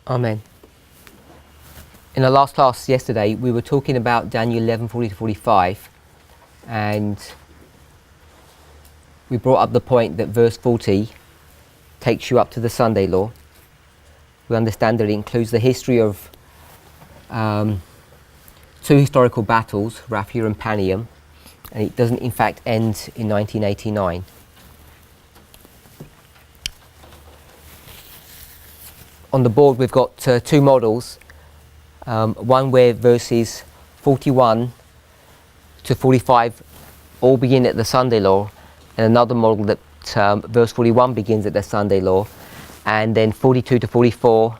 Amen. In the last class yesterday, we were talking about Daniel 11:40 to 45, and we brought up the point that verse 40 takes you up to the Sunday law. We understand that it includes the history of two historical battles, Raphia and Panium, and it doesn't in fact end in 1989. On the board we've got two models, one where verses 41 to 45 all begin at the Sunday law, and another model that verse 41 begins at the Sunday law, and then 42 to 44,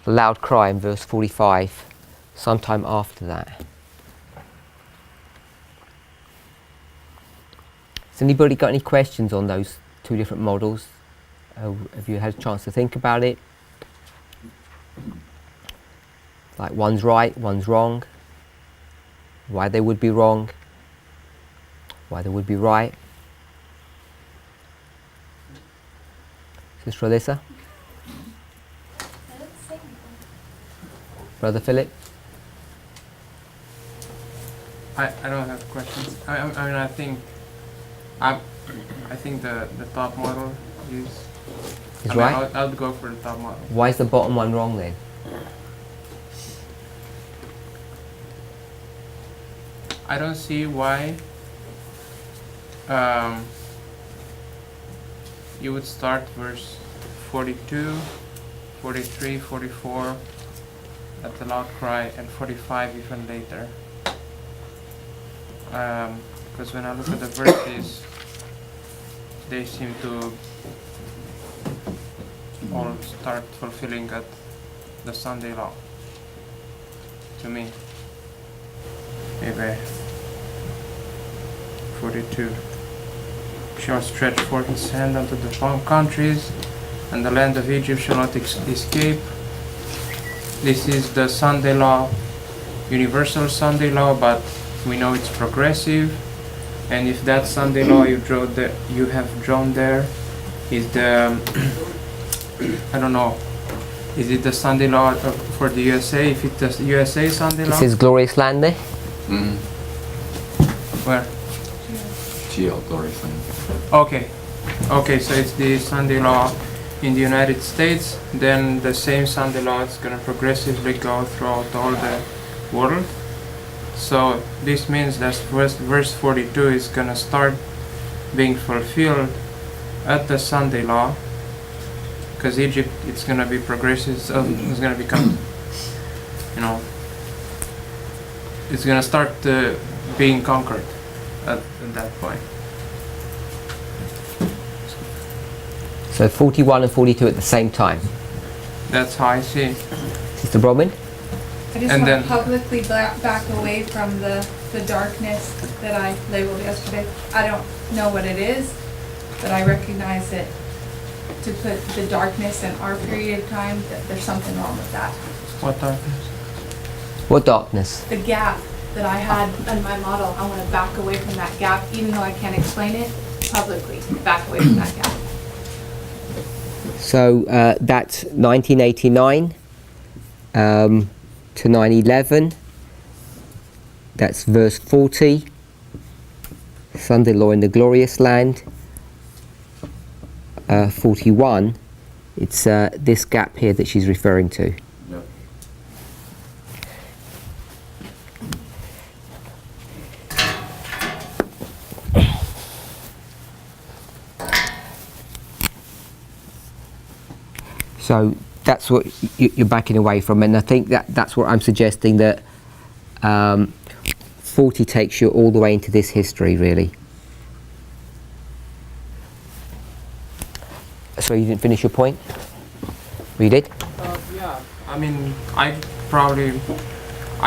the loud cry in verse 45, sometime after that. Has anybody got any questions on those two different models? Have you had a chance to think about it? Like one's right, one's wrong, why they would be wrong, why they would be right. Sister Alyssa? Brother Philip? I don't have questions. I mean, I think the top model is right. I would go for the top model. Why is the bottom one wrong then? I don't see why you would start verse 42, 43, 44 at the loud cry, and 45 even later. Because when I look at the verses, they seem to all start fulfilling at the Sunday law, to me. Maybe 42. Shall stretch forth his hand unto the palm countries, and the land of Egypt shall not escape. This is the Sunday law, universal Sunday law, but we know it's progressive. And if that Sunday law you have drawn there is the I don't know, is it the Sunday law for the USA? If it's the USA Sunday law, It says glorious land there. where? Glorious land. Okay, so it's the Sunday law in the United States. Then the same Sunday law is going to progressively go throughout all the world. So this means that verse 42 is going to start being fulfilled at the Sunday law, because Egypt, it's going to be progressive, so it's going to become, it's going to start being conquered at that point. So 41 and 42 at the same time. That's how I see it. Sister Brodman? I just And want then- to publicly back away from the darkness that I labeled yesterday. I don't know what it is, but I recognize that to put the darkness in our period of time, that there's something wrong with that. What darkness? What darkness? The gap that I had in my model, I want to back away from that gap, even though I can't explain it publicly, back away from that gap. So that's 1989 to 9/11. That's verse 40. Sunday law in the glorious land. 41. It's this gap here that she's referring to. Yep. So that's what you're backing away from, and I think that's what I'm suggesting, that 40 takes you all the way into this history, really. So you didn't finish your point? Read it. Yeah, I mean, I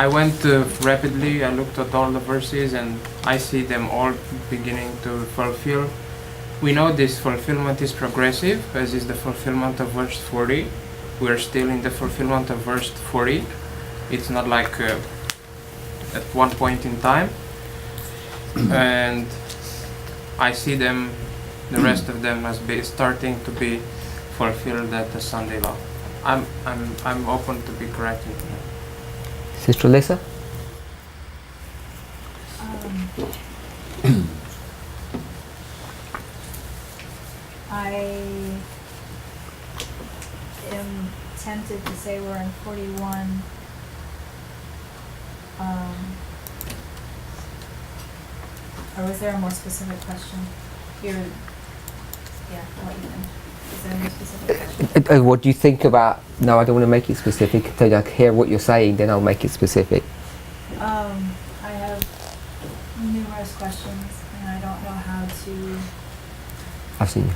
went rapidly, I looked at all the verses, and I see them all beginning to fulfill. We know this fulfillment is progressive, as is the fulfillment of verse 40. We're still in the fulfillment of verse 40. It's not like at one point in time. And I see them, the rest of them, as starting to be fulfilled at the Sunday law. I'm open to be corrected. Sister Alyssa? I am tempted to say we're in 41. Or was there a more specific question? Yeah, I'll let you finish. Is there a more specific question? What do you think about? No, I don't want to make it specific. Until I hear what you're saying, then I'll make it specific. I have numerous questions, and I don't know how to I've seen you.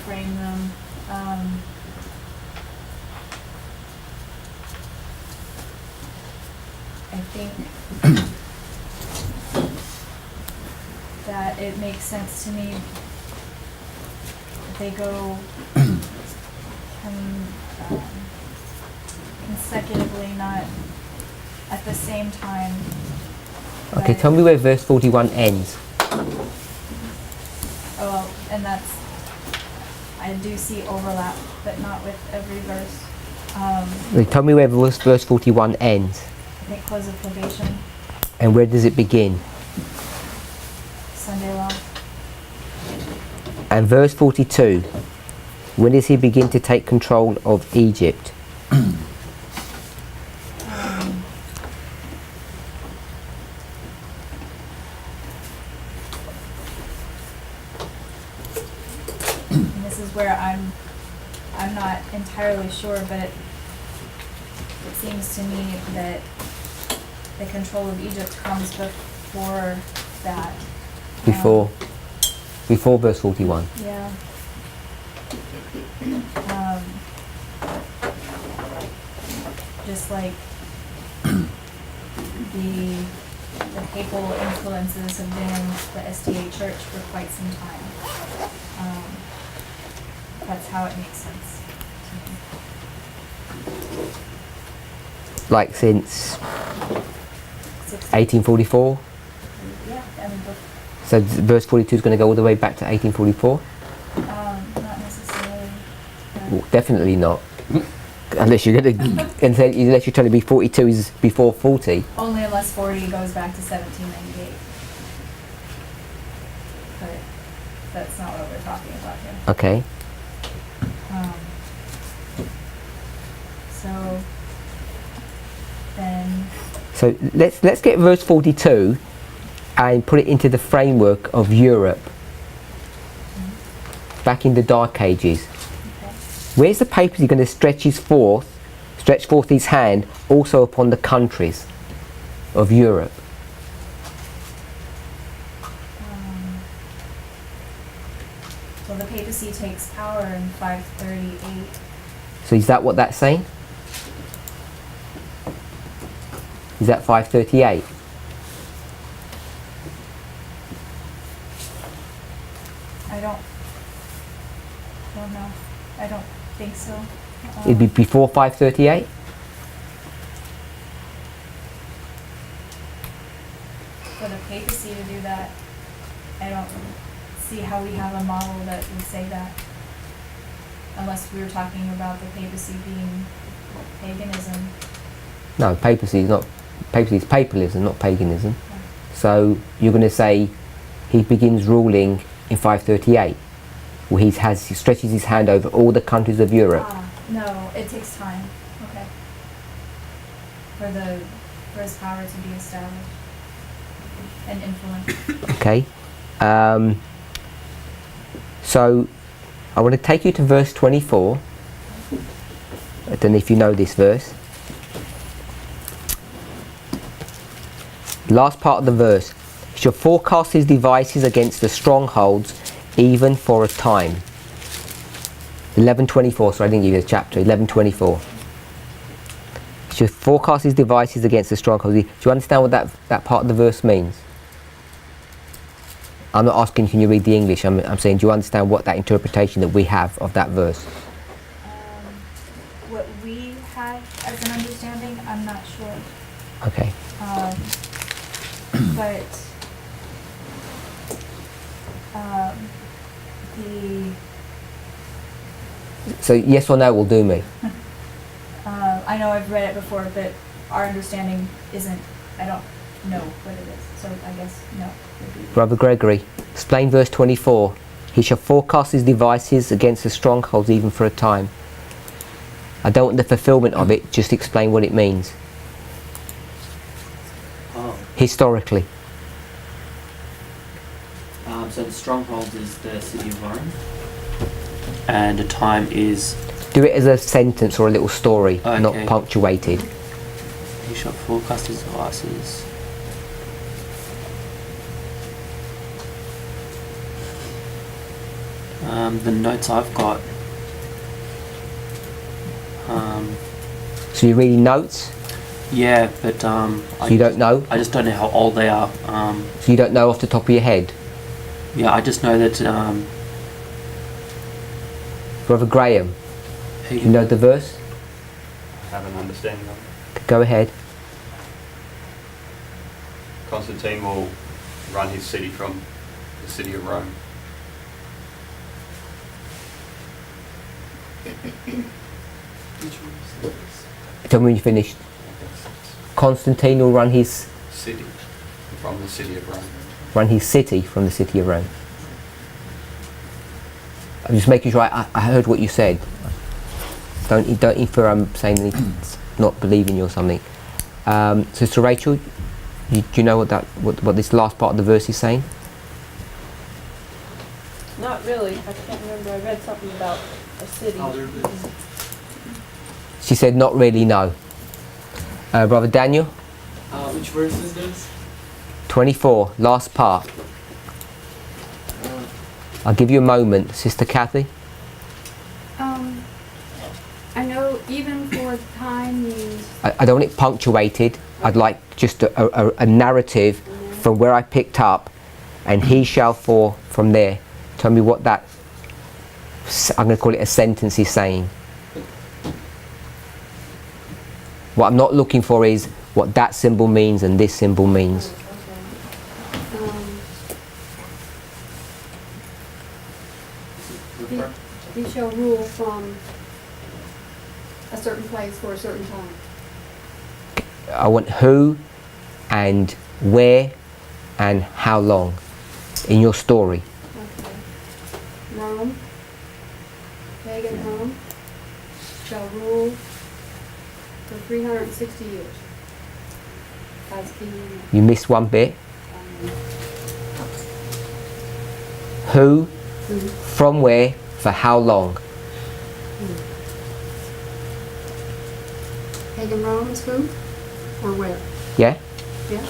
frame them. I think that it makes sense to me that they go consecutively, not at the same time. Okay, but- tell me where verse 41 ends. Oh, well, and that's, I do see overlap, but not with every verse. Tell me where verse 41 ends. I think close of probation, And where does it begin? Sunday law. And verse 42, when does he begin to take control of Egypt? And this is where I'm not entirely sure, but it seems to me that the control of Egypt comes before that. Before verse 41. Yeah. Just like the papal influences have been in the SDA church for quite some time. That's how it makes sense to me. Like since 16 1844? Yeah, and So verse 42 is going to go all the way back to 1844? not necessarily. Well, definitely not. Unless you're telling me 42 is before 40. Only unless 40 goes back to 1798. But that's not what we're talking about here. Okay. So then, So let's get verse 42 and put it into the framework of Europe back in the Dark Ages. okay. Where's the papacy going to stretch forth his hand also upon the countries of Europe? Well, the papacy takes power in 538. So is that what that's saying? Is that 538? I don't know. I don't think so. It'd be before 538? For the papacy to do that, I don't see how we have a model that would say that. Unless we were talking about the papacy being paganism. No, papacy is papalism, not paganism. So you're going to say he begins ruling in 538, where he stretches his hand over all the countries of Europe. No, it takes time. Okay. For his power to be established and influence. Okay. So I want to take you to verse 24. I don't know if you know this verse. Last part of the verse. Shall forecast his devices against the strongholds, even for a time. 11:24. So I didn't give you the chapter. 11:24. Shall forecast his devices against the strongholds. Do you understand what that part of the verse means? I'm not asking can you read the English. I'm saying do you understand what that interpretation that we have of that verse? What we have as an understanding, I'm not sure. Okay. But So yes or no will do me. I know I've read it before, but our understanding isn't, I don't know what it is, so I guess no. would be- Brother Gregory, explain verse 24. He shall forecast his devices against the strongholds even for a time. I don't want the fulfillment of it, just explain what it means. Oh, Historically. so the stronghold is the city of Rome, and the time is Do it as a sentence or a little story, not Okay. punctuated. he shall forecast his devices. The notes I've got. So you're reading notes, Yeah, but so you don't know? I just don't know how old they are. So you don't know off the top of your head? Yeah, I just know that. Brother Graham, do you know the verse? Have an understanding of it. Go ahead. Constantine will run his city from the city of Rome. Tell me when you finished. Constantine will run his City from the city of Rome. city from the city of Rome. I'm just making sure I heard what you said. Don't infer I'm saying that it's not believing you or something. Sister Rachel, do you know what this last part of the verse is saying? Not really. I can't remember. I read something about a city. She said not really, no. Brother Daniel, Which verse is this? 24, last part. I'll give you a moment. Sister Kathy? I know even for time means I don't want it punctuated. I'd like just a narrative from where I picked up, and he shall for from there. Tell me what that, I'm going to call it a sentence, is saying. What I'm not looking for is what that symbol means and this symbol means. he shall rule from a certain place for a certain time. I want who and where and how long in your story. Okay. Rome, pagan Rome, shall rule for 360 years as king. You missed one bit. Who, from where, for how long? Pagan Rome is who or where? Yeah? Yeah.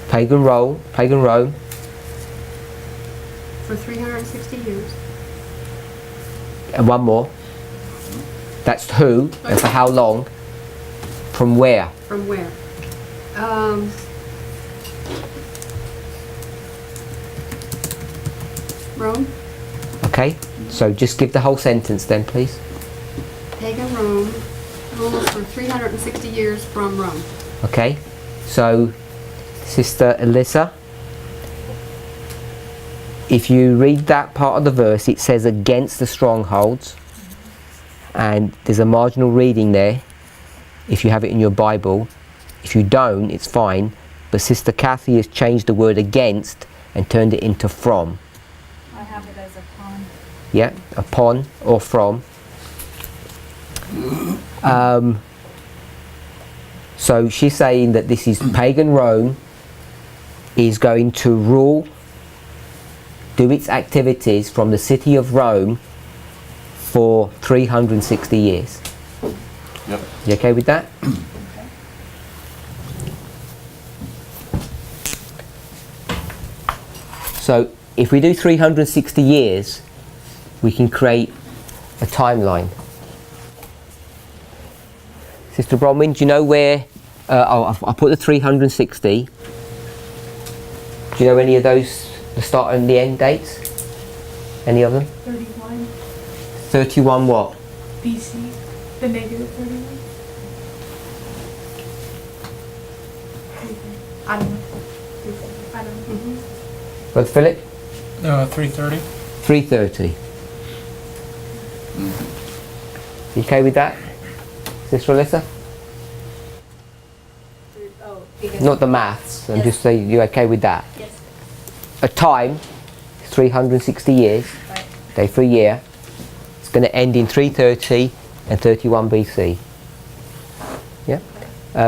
Pagan Rome. For 360 years. And one more. That's who and for how long. From where? From where? Rome, Okay? So just give the whole sentence then, please. pagan Rome, rules for 360 years from Rome. Okay? So, Sister Alyssa, if you read that part of the verse, it says against the strongholds, and there's a marginal reading there if you have it in your Bible. If you don't, it's fine, but Sister Kathy has changed the word against and turned it into from. I have it as upon. Yeah, upon or from. So she's saying that this is pagan Rome is going to rule, do its activities from the city of Rome for 360 years. Yep. You okay with that? So if we do 360 years, we can create a timeline. Sister Bronwyn, do you know where, I'll put the 360. Do you know any of those, the start and the end dates? Any of them? 31 31 what? BC, the negative 31. I don't know. I don't know. Brother Philip? 3:30. 3:30. You okay with that? Sister Alyssa? Oh, because. Not the maths, I'm Yes. just saying, you okay with that? Yes, A time, 360 years, right. day for a year. It's going to end in 330 and 31 BC. Yeah?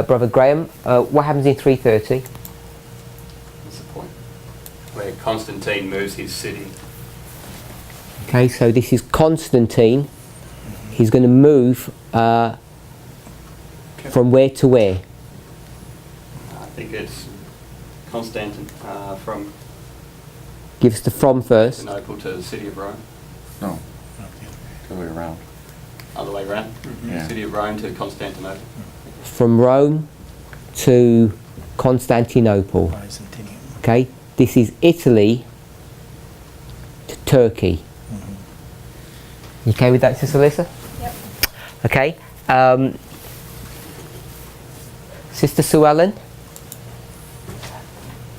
Brother Graham, what happens in 330? What's the point? Where Constantine moves his city. Okay, so this is Constantine. He's going to move from where to where? I think it's Constantine from Give us the from first. Constantinople to the city of Rome. No. The other way around. Other way around. Yeah. City of Rome to Constantinople. From Rome to Constantinople. Okay, this is Italy to Turkey. You okay with that, Sister Alyssa? Yep. Okay. Sister Sue Ellen,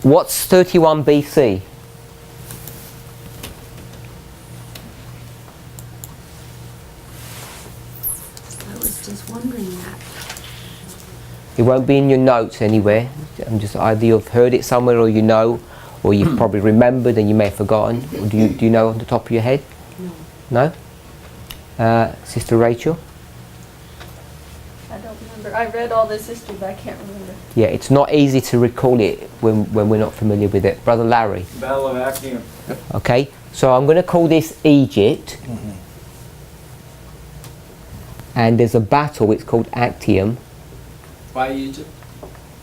what's 31 BC? I was just wondering that. It won't be in your notes anywhere. I'm just either you've heard it somewhere or you know, or you've probably remembered and you may have forgotten. Or do you know on the top of your head? No. No? Sister Rachel? I don't remember. I read all this history, but I can't remember. Yeah, it's not easy to recall it when we're not familiar with it. Brother Larry? Battle of Actium. Okay, so I'm going to call this Egypt. And there's a battle, it's called Actium. Why Egypt?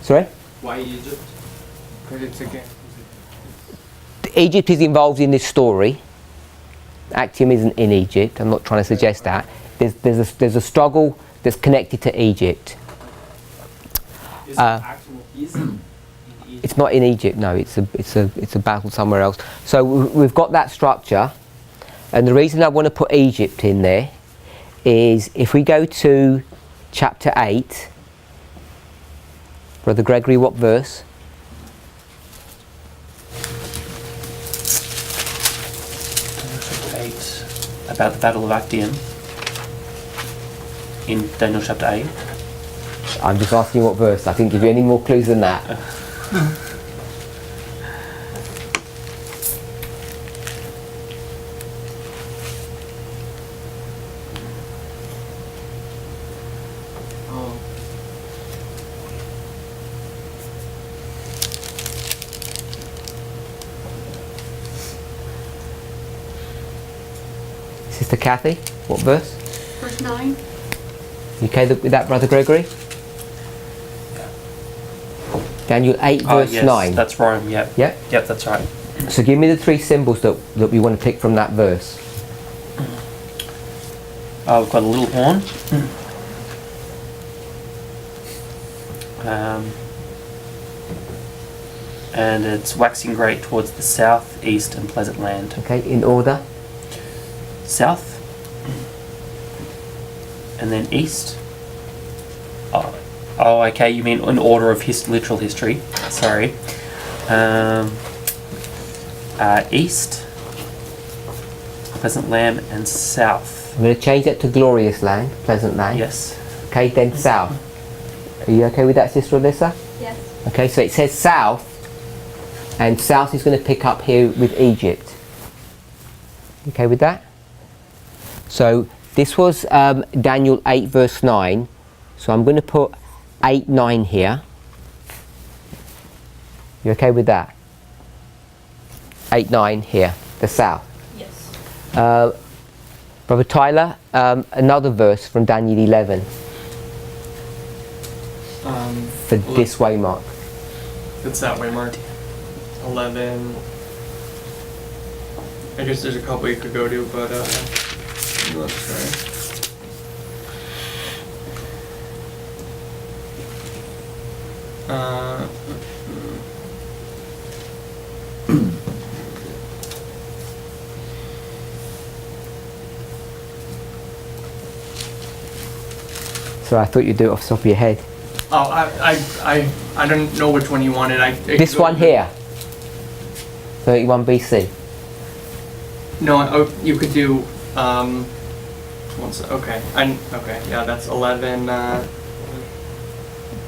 Sorry? Why Egypt? Because it's again. Egypt is involved in this story. Actium isn't in Egypt. I'm not trying to suggest that. There's a struggle that's connected to Egypt. Is it actual is in Egypt? It's not in Egypt. No, it's a battle somewhere else. So we've got that structure, and the reason I want to put Egypt in there is if we go to chapter 8, Brother Gregory, what verse? Chapter 8, about the Battle of Actium in Daniel chapter 8. I'm just asking what verse. I couldn't give you any more clues than that. Oh. Sister Kathy, what verse? Verse 9? You okay with that, Brother Gregory? Daniel 8 verse yes, 9. that's Rome, yep. Yep. Yep, that's right. So give me the three symbols that we want to pick from that verse. We've got a little horn. And it's waxing great towards the south, east, and pleasant land. Okay, in order. South, and then east. Oh, okay. You mean in order of literal history? Sorry. East, pleasant land, and south. I'm going to change that to glorious land, pleasant land. Yes. Okay, then south. Are you okay with that, Sister Alyssa? Yes. Okay, so it says south, and south is going to pick up here with Egypt. Okay with that? So this was Daniel 8 verse 9. So I'm going to put 8, 9 here. You okay with that? 8, 9 here, the south. Yes. Brother Tyler, another verse from Daniel 11 for this way mark. It's that way, Mark. 11. I guess there's a couple you could go to, but let's try. So I thought you'd do it off the top of your head. Oh, I don't know which one you wanted. This one here. 31 BC. No, oh, you could do, okay, okay, yeah, that's 11,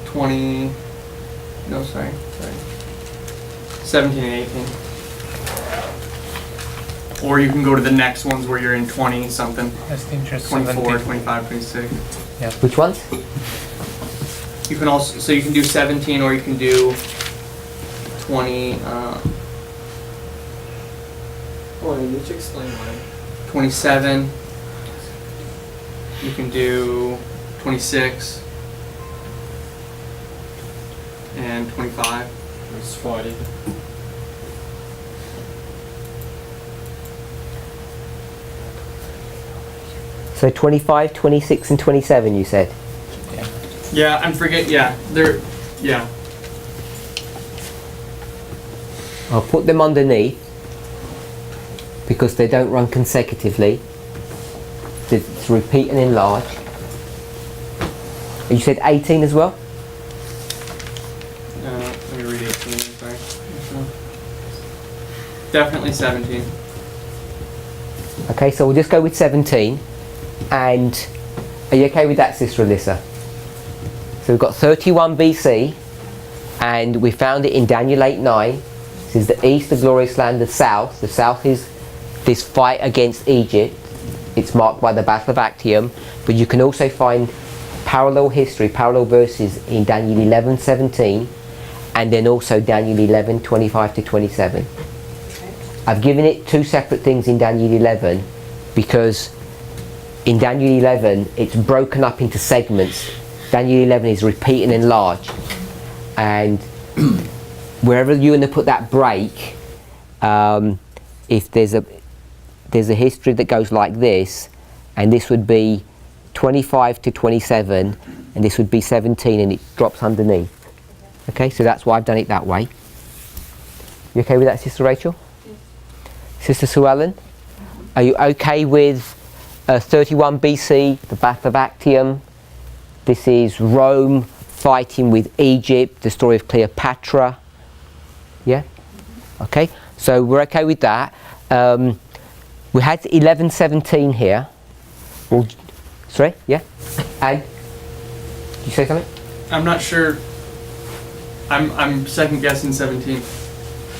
20, no, sorry, 17 and 18. Or you can go to the next ones where you're in 20 something, That's interesting. 24, 25, 26. Which ones? You can also, so you can do 17 or you can do 20, Oh, you need to explain mine. 27. You can do 26 and 25. It's 40. So 25, 26 and 27 you said? Yeah, yeah. I'll put them underneath because they don't run consecutively. It's repeat and enlarge. You said 18 as well? Let me read 18, sorry. Definitely 17. Okay, so we'll just go with 17. And are you okay with that, Sister Alyssa? So we've got 31 BC, and we found it in Daniel 8:9. This is the east, the glorious land, the south. The south is this fight against Egypt. It's marked by the Battle of Actium, but you can also find parallel history, parallel verses in Daniel 11:17, and then also Daniel 11:25 to 27. I've given it two separate things in Daniel 11 because in Daniel 11 it's broken up into segments. Daniel 11 is repeat and enlarge, and wherever you're going to put that break, if there's a history that goes like this, and this would be 25 to 27, and this would be 17, and it drops underneath. Okay, so that's why I've done it that way. You okay with that, Sister Rachel? Yes. Sister Sue Ellen? Are you okay with 31 BC, the Battle of Actium? This is Rome fighting with Egypt, the story of Cleopatra. Yeah? Okay, so we're okay with that. We had 11:17 here. Well, sorry, yeah? And? Did you say something? I'm not sure. I'm second guessing 17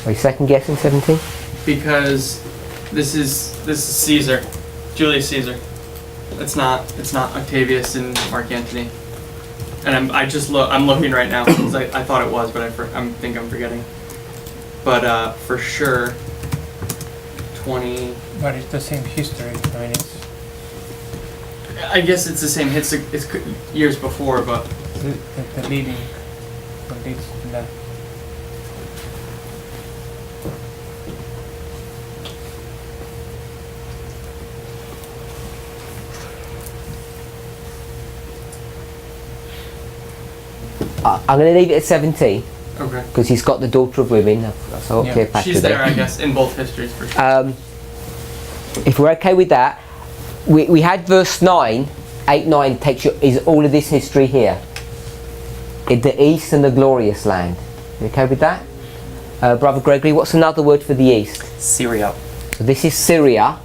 Are you second guessing 17? because this is Caesar, Julius Caesar. It's not Octavius and Mark Antony. And I'm looking right now because I thought it was, but I think I'm forgetting. But for sure, 20. But it's the same history. I mean, it's I guess it's the same. It's years before, but the leading from this to that. I'm going to leave it at 17 okay. because he's got the daughter of women. That's all Yeah. Cleopatra She's there, there. I guess, in both histories for sure. If we're okay with that, we had verse 9, 8-9 takes you, is all of this history here. In the east and the glorious land. You okay with that? Brother Gregory, what's another word for the east? Syria. So this is Syria.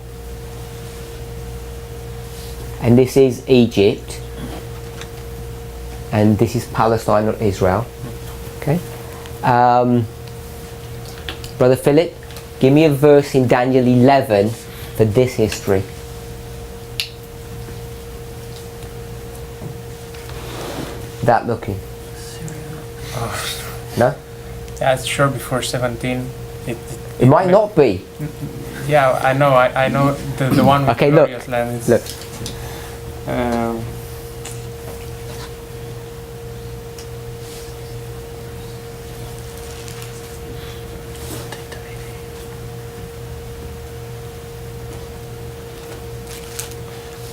And this is Egypt. And this is Palestine or Israel. Okay. Brother Philip, give me a verse in Daniel 11 for this history. That looking. No? That's sure before 17. It might not be. Yeah, I know. I know the one with Okay, look. glorious land is. Look. Um,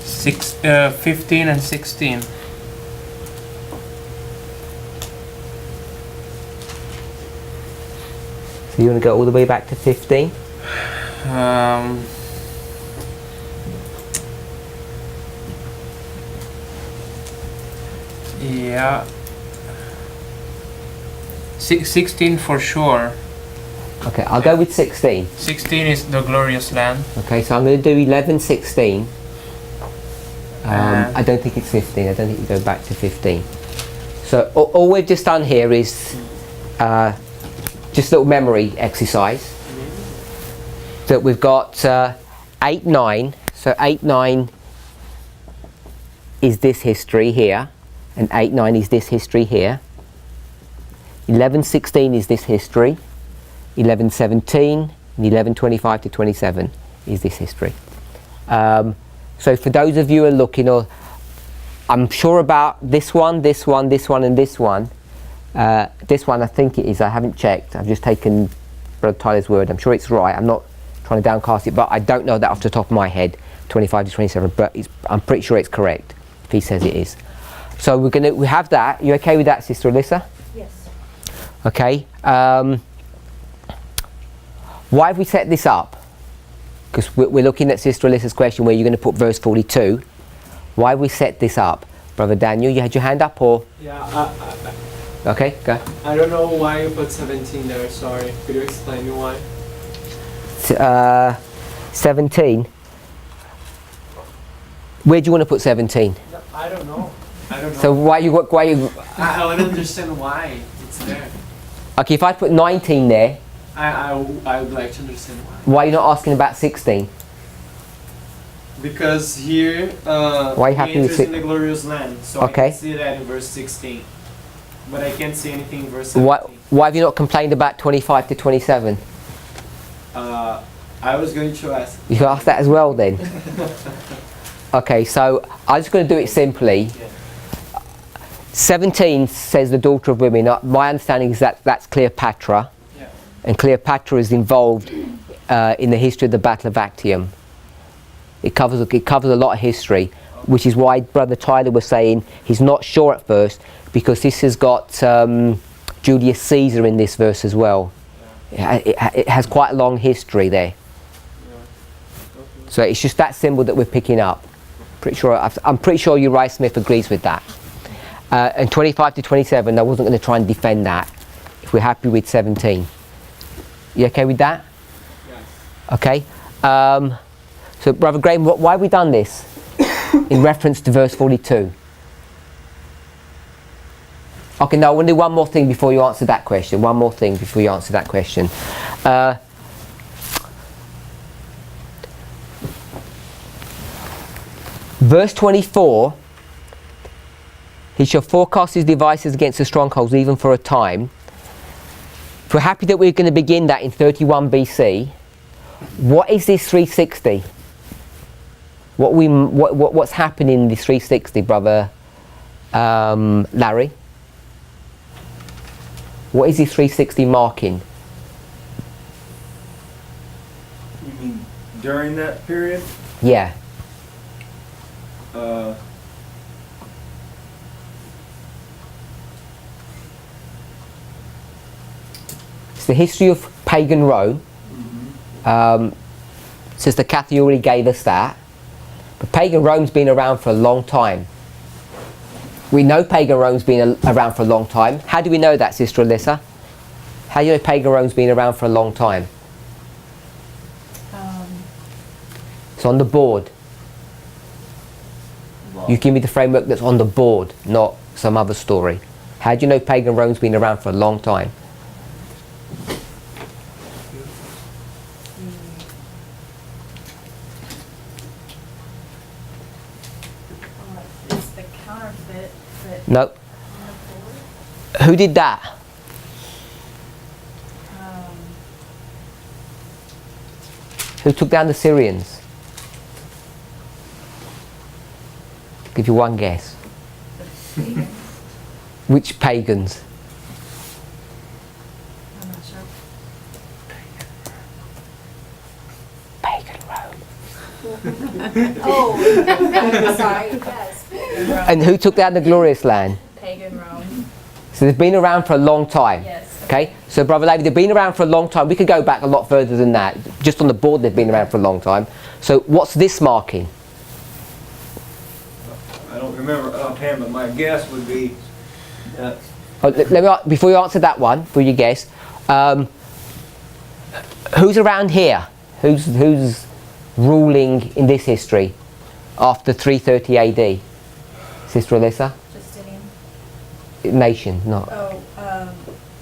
six, 15 and 16. So you want to go all the way back to 15? Yeah. 16 for sure. Okay, I'll go with 16. 16 is the glorious land. Okay, so I'm going to do 11, 16. And- I don't think it's 15. I don't think you go back to 15. So all we've just done here is just a little memory exercise. So we've got 8, 9. So 8, 9 is this history here, and 8, 9 is this history here. 11, 16 is this history. 11, 17, and 11, 25 to 27 is this history. So for those of you who are looking, or I'm sure about this one, this one, this one, and this one. This one I think it is. I haven't checked. I've just taken Brother Tyler's word. I'm sure it's right. I'm not trying to downcast it, but I don't know that off the top of my head. 25 to 27, but I'm pretty sure it's correct if he says it is. So we have that. You okay with that, Sister Alyssa? Yes. Okay. Why have we set this up? Because we're looking at Sister Alyssa's question where you're going to put verse 42. Why have we set this up? Brother Daniel, you had your hand up, or? Yeah, Okay, go. I don't know why you put 17 there, sorry. Could you explain me why? 17. Where do you want to put 17? No, I don't know. I don't know. So why you? I don't understand why it's there. Okay, if I put 19 there, I would like to understand why. why are you not asking about 16? Because here, Why you happy he with enters six- in the glorious land, so Okay. I can see that in verse 16. But I can't see anything in verse Why 17. have you not complained about 25 to 27? I was going to ask. You can ask that as well then. Okay, so I'm just going to do it simply. 17 says the daughter of women. My understanding is that that's Cleopatra, Yeah. and Cleopatra is involved in the history of the Battle of Actium. It covers a lot of history, which is why Brother Tyler was saying he's not sure at first, because this has got Julius Caesar in this verse as well. It has quite a long history there. So it's just that symbol that we're picking up. I'm pretty sure Uriah Smith agrees with that. And 25 to 27, I wasn't going to try and defend that. If we're happy with 17, you okay with that? Yes. Okay. So Brother Graham, why have we done this in reference to verse 42? Okay, now I want to do one more thing before you answer that question. One more thing before you answer that question. Verse 24, he shall forecast his devices against the strongholds even for a time. If we're happy that we're going to begin that in 31 BC, what is this 360? What's happening in this 360, Brother Larry? What is this 360 marking? You mean during that period? Yeah. It's the history of pagan Rome. Sister Kathy already gave us that. But pagan Rome's been around for a long time. We know pagan Rome's been around for a long time. How do we know that, Sister Alyssa? How do you know pagan Rome's been around for a long time? It's on the board. You give me the framework that's on the board, not some other story. How do you know pagan Rome's been around for a long time? It's the counterfeit, but No. Who did that? Who took down the Syrians? Give you one guess. Which pagans? I'm not sure. Pagan Rome. Oh, sorry, yes. Pagan Rome. And who took down the glorious land? Pagan Rome. So they've been around for a long time. Yes. Okay, so Brother Levi, they've been around for a long time. We could go back a lot further than that. Just on the board, they've been around for a long time. So what's this marking? I don't remember offhand, but my guess would be Oh, let me, before you answer that one, before you guess, Who's around here? Who's ruling in this history after 330 AD? Sister Alyssa? Justinian. Nation, not. Oh,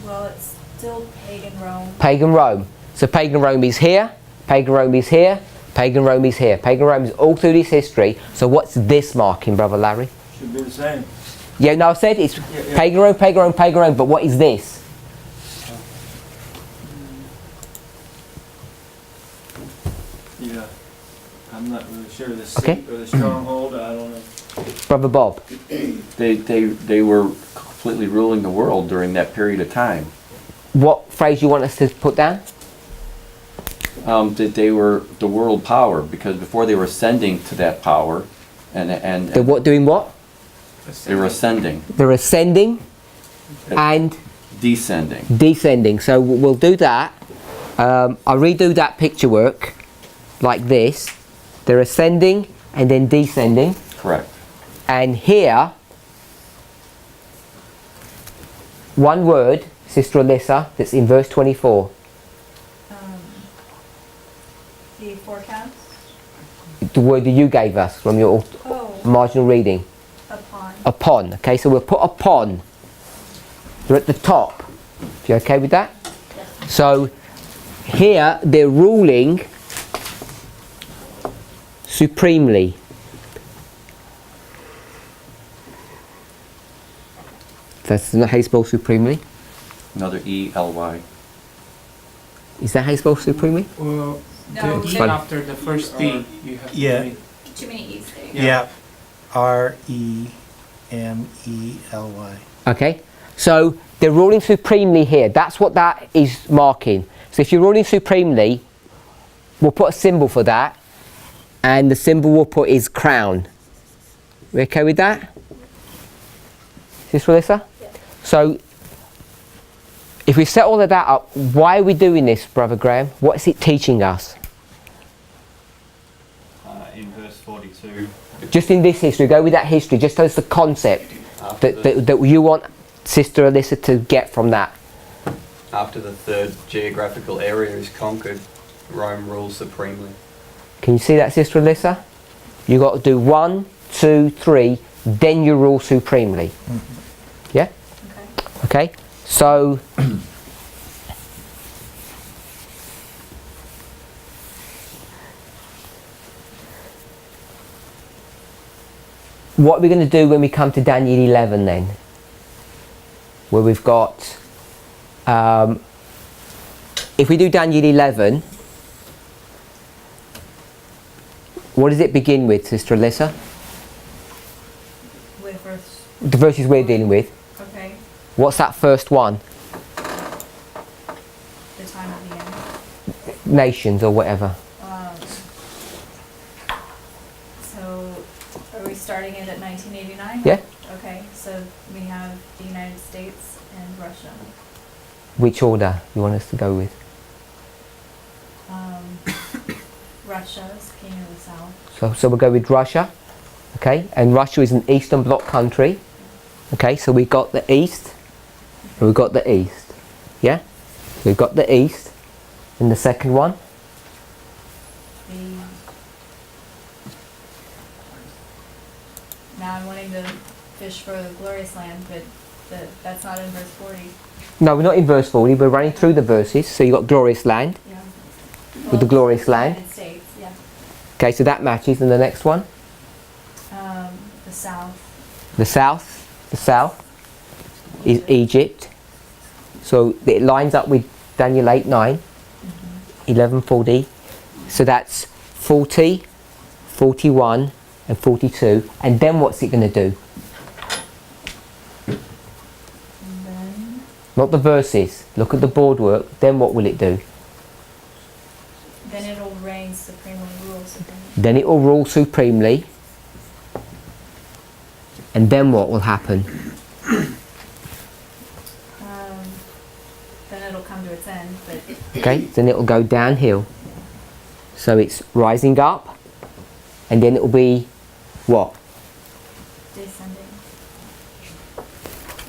well, it's still pagan Rome. Pagan Rome. So pagan Rome is here, pagan Rome is here, pagan Rome is here. Pagan Rome is all through this history. So what's this marking, Brother Larry? Should be the same. Yeah, no, I said it's pagan Rome, pagan Rome, pagan Rome, but what is this? Yeah. I'm not really sure. The Okay. seat or the stronghold, I don't know. Brother Bob. They were completely ruling the world during that period of time. What phrase you want us to put down? That they were the world power, because before they were ascending to that power, and The what doing what? they were ascending, They're ascending and descending. descending. So we'll do that. I'll redo that picture work like this. They're ascending and then descending. Correct. And here, one word, Sister Alyssa, that's in verse 24. The forecast. The word that you gave us from your Oh, marginal reading. upon. Upon. Okay, so we'll put upon. They're at the top. You okay with that? Yes. So here they're ruling supremely. That's not how you spell supremely. Another E-L-Y. Is that how you spell supremely? Well, No, the E there- after the first D, you have Yeah. to read. Too many E's there. Yeah. R-E-M-E-L-Y. Okay, so they're ruling supremely here. That's what that is marking. So if you're ruling supremely, we'll put a symbol for that, and the symbol we'll put is crown. We okay with that? Sister Alyssa? Yeah. So if we set all of that up, why are we doing this, Brother Graham? What is it teaching us? In verse 42, Just in this history, go with that history, just as the concept after, that you want Sister Alyssa to get from that. after the third geographical area is conquered, Rome rules supremely. Can you see that, Sister Alyssa? You got to do 1, 2, 3, then you rule supremely. Yeah? Okay. Okay? So, what are we going to do when we come to Daniel 11 then? Where we've got, if we do Daniel 11, what does it begin with, Sister Alyssa? With verse. The verses we're dealing with. Okay. What's that first one? The time of the end. Nations or whatever. So, are we starting it at 1989? Yeah? Okay, so we have the United States and Russia. Which order you want us to go with? Russia's king of the south. So we'll go with Russia. Okay? And Russia is an Eastern Bloc country. Okay, so we've got the East and we've got the East. Yeah? We've got the East. And the second one? Now I'm wanting to fish for the glorious land, but that's not in verse 40. No, we're not in verse 40. We're running through the verses. So you've got glorious land. Yeah. With the glorious land. United States, yeah. Okay, so that matches. And the next one? The south. The south is Egypt. So it lines up with Daniel 8, 9, 11, 40. So that's 40, 41 and 42. And then what's it going to do? And then Not the verses. Look at the board work. Then what will it do? it'll reign supremely, rule supremely. Then it will rule supremely. And then what will happen? Then it'll come to its end, but Okay, then it will go downhill. So it's rising up. And then it will be what? descending.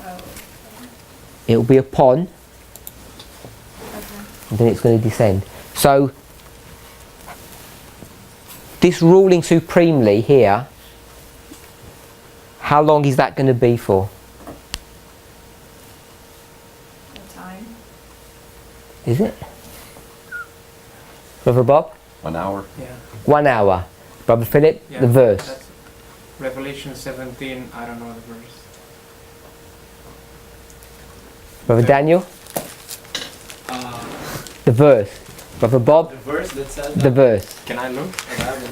Oh, It will be upon. okay. And then it's going to descend. So this ruling supremely here, how long is that going to be for? The time. Is it? Brother Bob? 1 hour. Yeah. 1 hour. Brother Philip, Yeah, the verse. that's Revelation 17, I don't know the verse. Brother Okay. Daniel, the verse. Brother Bob, The verse that says the that. verse. Can I look? 11.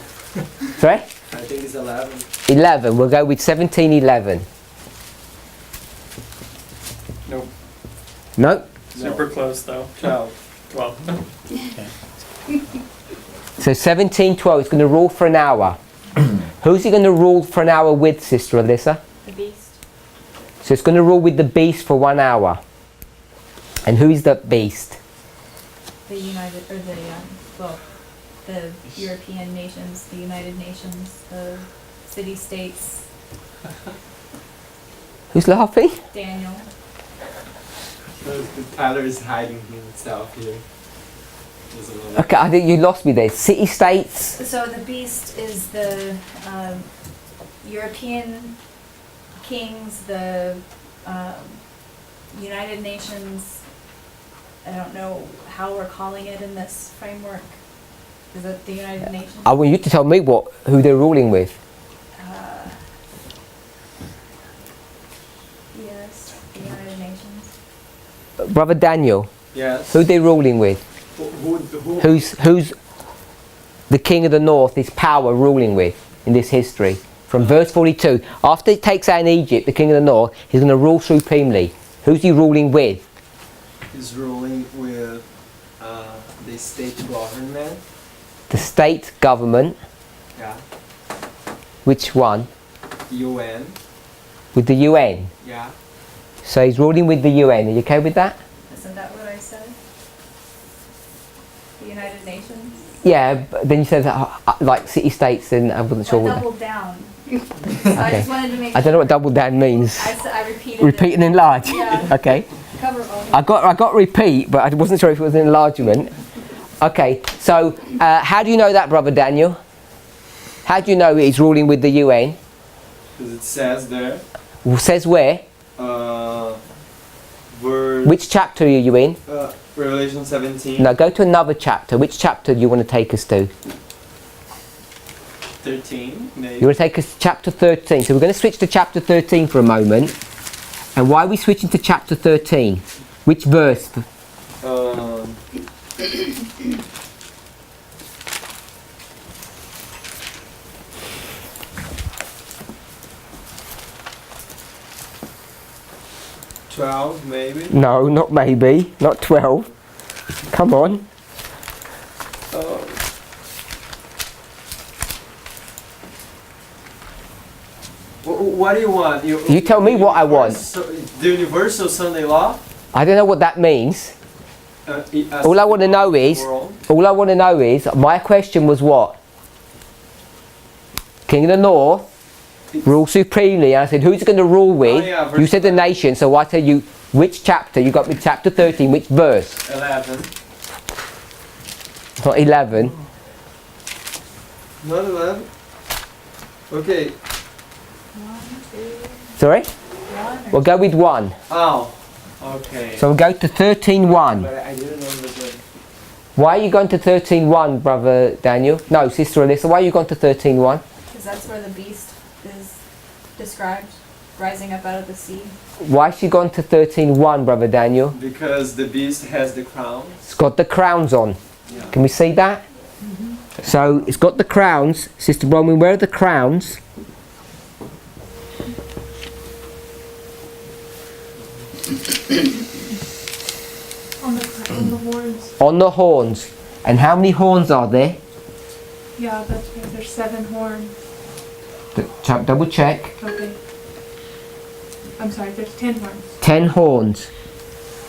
Sorry? I think it's 11. 11. We'll go with 17:11. Nope. No? Super close though. 12. 12. So 17:12 is going to rule for an hour. Who's he going to rule for an hour with, Sister Alyssa? The beast. So it's going to rule with the beast for 1 hour. And who is the beast? The United, or the, well, the European nations, the United Nations, the city-states, Who's laughing? Daniel. Tyler is hiding himself here. Doesn't know. Okay, I think you lost me there. City-states. So the beast is the European kings, the United Nations. I don't know how we're calling it in this framework. Is it the United Nations? I want you to tell me who they're ruling with. Yes, the United Nations. Brother Daniel, Yes. who they're ruling with? Who? Who's the king of the north, his power ruling with in this history? From verse 42, after he takes out in Egypt, the king of the north, he's going to rule supremely. Who's he ruling with? Is ruling with the state government. The state government. Yeah. Which one? UN. With the UN. Yeah. So he's ruling with the UN. Are you okay with that? Isn't that what I said? The United Nations? Yeah, but then you said like city-states, and I wasn't sure I what that. doubled down. So I just wanted to make I don't know what double down means. I repeated Repeat it. and enlarge. Yeah. Okay. Cover all. I got repeat, but I wasn't sure if it was an enlargement. Okay, so how do you know that, Brother Daniel? How do you know he's ruling with the UN? Because it says there. Says where? Verse. Which chapter are you in? Revelation 17. No, go to another chapter. Which chapter do you want to take us to? 13, maybe. You want to take us to chapter 13. So we're going to switch to chapter 13 for a moment. And why are we switching to chapter 13? Which verse? $12, maybe. No, not maybe. Not 12. Come on. What do you want? You tell me what I want. The universal Sunday law? I don't know what that means. As All I want to know is, world. my question was what? King of the North, rule supremely. And I said, who's it going to rule with? yeah, verse You said the nation, so I tell you, which chapter? You got me chapter 13, which verse? 11. It's not 11. Not 11? Okay. Sorry? We'll go with 1. Oh, okay. So we'll go to 13.1. But I didn't know the Why are you going to 13.1, Brother Daniel? No, Sister Alyssa, why are you going to 13.1? Because that's where the beast is described, rising up out of the sea. Why is she gone to 13.1, Brother Daniel? Because the beast has the crown. It's got the crowns on. Yeah. Can we see that? So it's got the crowns. Sister Bronwyn, where are the crowns? On the horns. On the horns. And how many horns are there? Yeah, that's right. There's 7 horns. Double check. Okay. I'm sorry, there's 10 horns. 10 horns.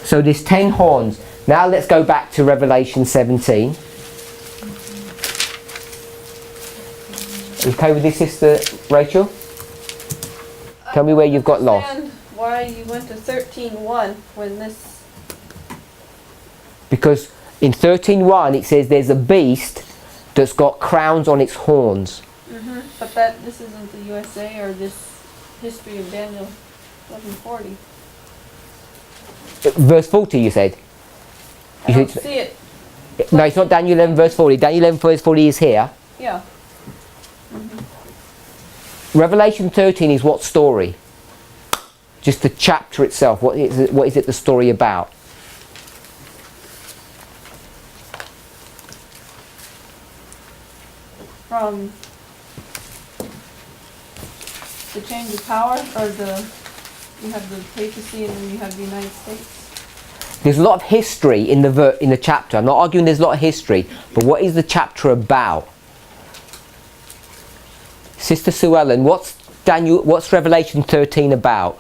So there's 10 horns. Now let's go back to Revelation 17. Okay with this, Sister Rachel? Tell me where you've got lost. Understand why you went to 13:1 when this... Because In 13:1 it says there's a beast that's got crowns on its horns. But this isn't the USA or this history of Daniel 1140. Verse 40 you said? I don't see it. No, it's not Daniel 11 verse 40. Daniel 11 verse 40 is here. Yeah. Revelation 13 is what story? Just the chapter itself. What is it the story about? From the change of power, or you have the papacy and then you have the United States. There's a lot of history in the chapter. I'm not arguing there's a lot of history, but what is the chapter about? Sister Sue Ellen, what's Revelation 13 about?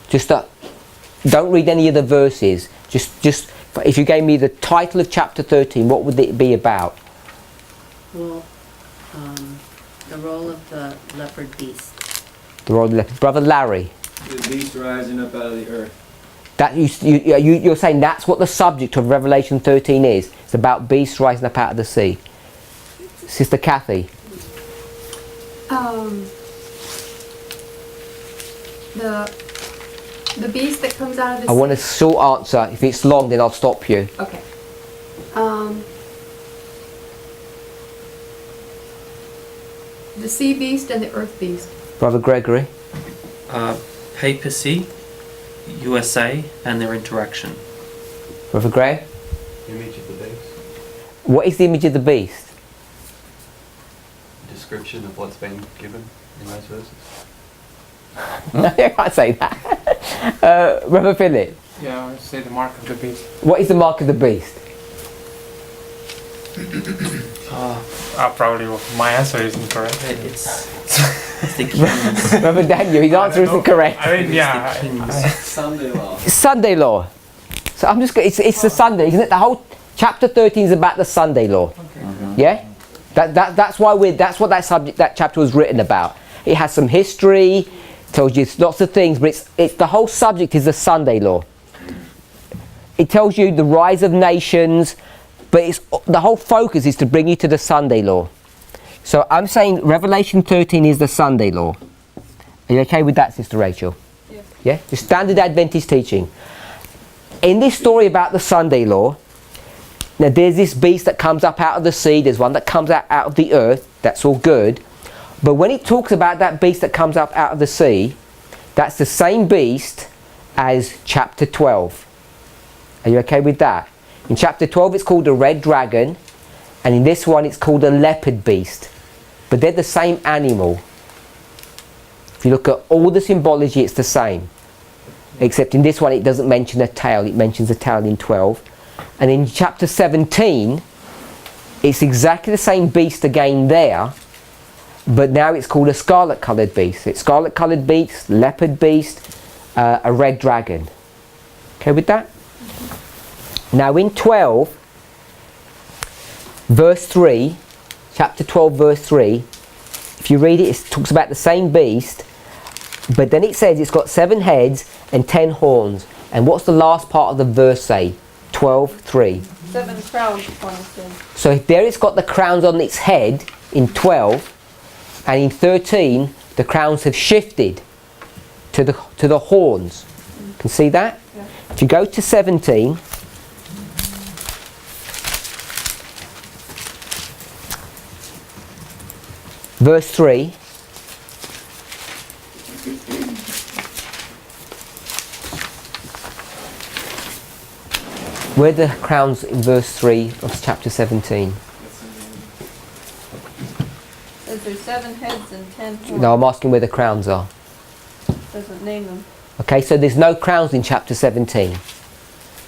Just don't read any of the verses. Just if you gave me the title of chapter 13, what would it be about? Well, the role of the leopard beast. The role of the leopard. Brother Larry. The beast rising up out of the earth. That you're saying that's what the subject of Revelation 13 is. It's about beasts rising up out of the sea. Sister Kathy. The beast that comes out of the sea. I want a short answer. If it's long, then I'll stop you. Okay. The sea beast and the earth beast. Brother Gregory. Papacy, USA, and their interaction. Brother Gray. Image of the beast. What is the image of the beast? Description of what's been given in those verses. No, I can't say that. Brother Philip. Yeah, I would say the mark of the beast. What is the mark of the beast? Probably my answer isn't correct. It's the kings. Brother Daniel, his answer isn't correct. I mean, yeah. Sunday law. Sunday law. So I'm just. It's the Sunday, isn't it? The whole chapter 13 is about the Sunday law. Yeah. That's why that's what that chapter was written about. It has some history, tells you lots of things, but it's the whole subject is the Sunday law. It tells you the rise of nations, but the whole focus is to bring you to the Sunday law. So I'm saying Revelation 13 is the Sunday law. Are you okay with that, Sister Rachel? Yeah. Yeah? The standard Adventist teaching. In this story about the Sunday law, now there's this beast that comes up out of the sea, there's one that comes out of the earth, that's all good. But when it talks about that beast that comes up out of the sea, that's the same beast as chapter 12. Are you okay with that? In chapter 12 it's called a red dragon, and in this one it's called a leopard beast. But they're the same animal. If you look at all the symbology, it's the same. Except in this one it doesn't mention a tail, it mentions a tail in 12. And in chapter 17, it's exactly the same beast again there, but now it's called a scarlet coloured beast. It's scarlet coloured beast, leopard beast, a red dragon. Okay with that? Now in 12, verse 3, chapter 12 verse 3, if you read it, it talks about the same beast, but then it says it's got 7 heads and 10 horns. And what's the last part of the verse say? 12:3. 7 crowns, one said. So there it's got the crowns on its head in 12, and in 13 the crowns have shifted to the horns. Can you see that? Yeah. If you go to 17, verse 3. Where are the crowns in verse 3 of chapter 17? Says there's 7 heads and 10 horns. No, I'm asking where the crowns are. Doesn't name them. Okay, so there's no crowns in chapter 17.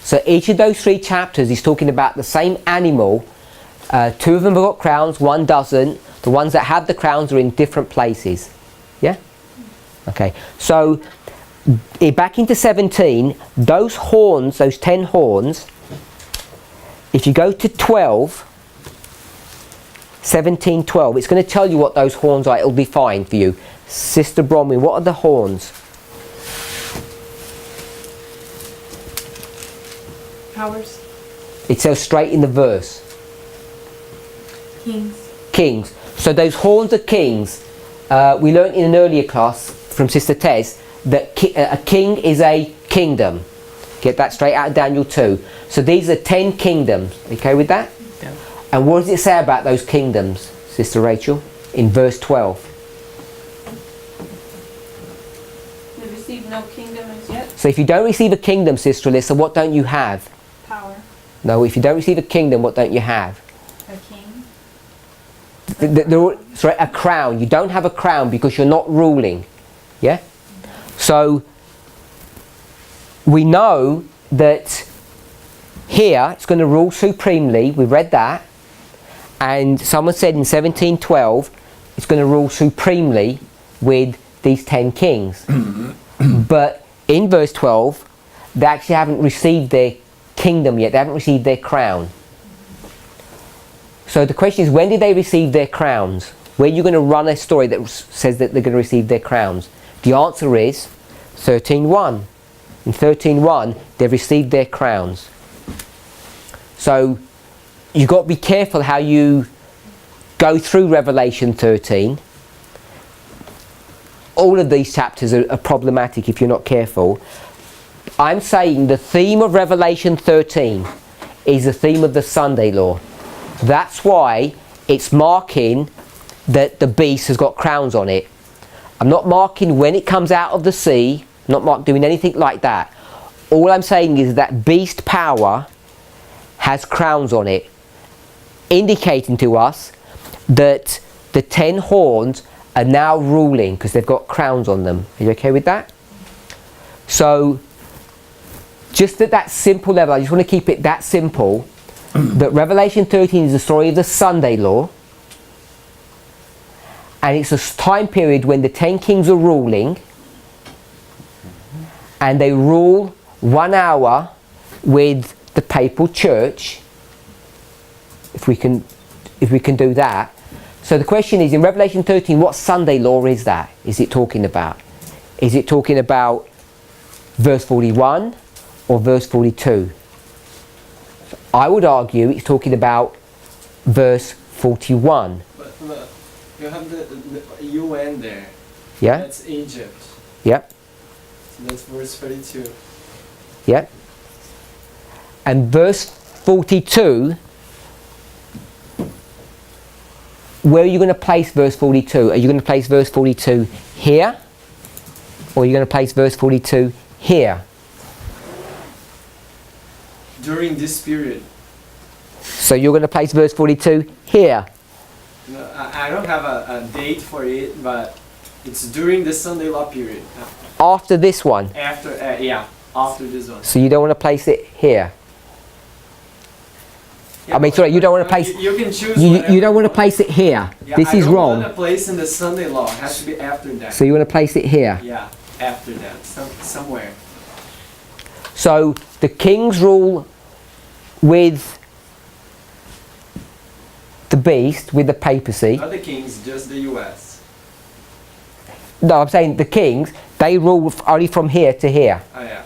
So each of those 3 chapters is talking about the same animal. 2 of them have got crowns, 1 doesn't. The ones that have the crowns are in different places. Yeah? Okay, so back into 17, those horns, those 10 horns, if you go to 12, 17:12, it's going to tell you what those horns are. It'll be fine for you. Sister Bronwyn, what are the horns? Powers. It tells straight in the verse. Kings. Kings. So those horns are kings. We learned in an earlier class from Sister Tess that a king is a kingdom. Get that straight out of Daniel 2. So these are 10 kingdoms. Okay with that? Yeah. And what does it say about those kingdoms, Sister Rachel? In verse 12. They received no kingdom as yet. So if you don't receive a kingdom, Sister Alyssa, what don't you have? Power, No, if you don't receive a kingdom, what don't you have? a king. Sorry, a crown. You don't have a crown because you're not ruling. Yeah? So we know that here it's going to rule supremely. We read that. And someone said in 1712 it's going to rule supremely with these 10 kings. But in verse 12 they actually haven't received their kingdom yet. They haven't received their crown. So the question is, when did they receive their crowns? Where are you going to run a story that says that they're going to receive their crowns? The answer is 13:1. In 13:1 they've received their crowns. So you've got to be careful how you go through Revelation 13. All of these chapters are problematic if you're not careful. I'm saying the theme of Revelation 13 is the theme of the Sunday law. That's why it's marking that the beast has got crowns on it. I'm not marking when it comes out of the sea, not doing anything like that. All I'm saying is that beast power has crowns on it, indicating to us that the 10 horns are now ruling because they've got crowns on them. Are you okay with that? So, just at that simple level, I just want to keep it that simple, that Revelation 13 is the story of the Sunday law, and it's a time period when the 10 kings are ruling, and they rule 1 hour with the papal church, if we can do that. So the question is, in Revelation 13, what Sunday law is that? Is it talking about? Is it talking about verse 41 or verse 42? I would argue it's talking about verse 41. But look, you have the UN there. Yeah? That's Egypt. Yep. So that's verse 32. Yep. And verse 42, where are you going to place verse 42? Are you going to place verse 42 here? Or are you going to place verse 42 here? During this period. So you're going to place verse 42 here. No, I don't have a date for it, but it's during the Sunday law period. After this one. After, yeah, after this one. So you don't want to place it here. Yeah, I mean, sorry, you don't want to place. You can choose. You don't want to place it here. Yeah, this is wrong. I don't want to place in the Sunday law. It has to be after that. So you want to place it here. Yeah, after that, somewhere. So the kings rule with the beast, with the papacy. Not the kings, just the U.S. No, I'm saying the kings, they rule only from here to here. Oh yeah.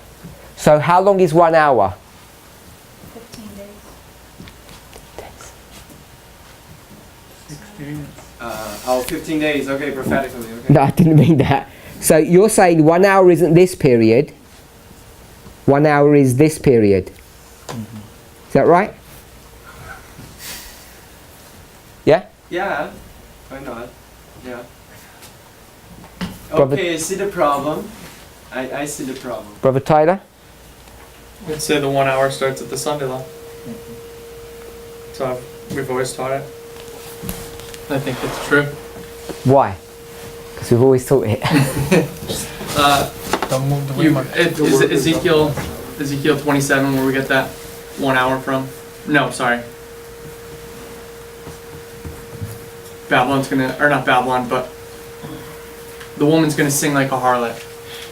So how long is 1 hour? 15 days. 15 days. Okay, prophetically. Okay. No, I didn't mean that. So you're saying 1 hour isn't this period. 1 hour is this period. Is that right? Yeah? Yeah. Why not? Yeah. Brother- Okay, I see the problem. I see the problem. Brother Tyler? I'd say the 1 hour starts at the Sunday law. So we've always taught it. I think it's true. Why? Because we've always taught it. Don't move the Ezekiel 27, where we get that 1 hour from. No, sorry. Babylon's gonna, or not Babylon, but the woman's gonna sing like a harlot,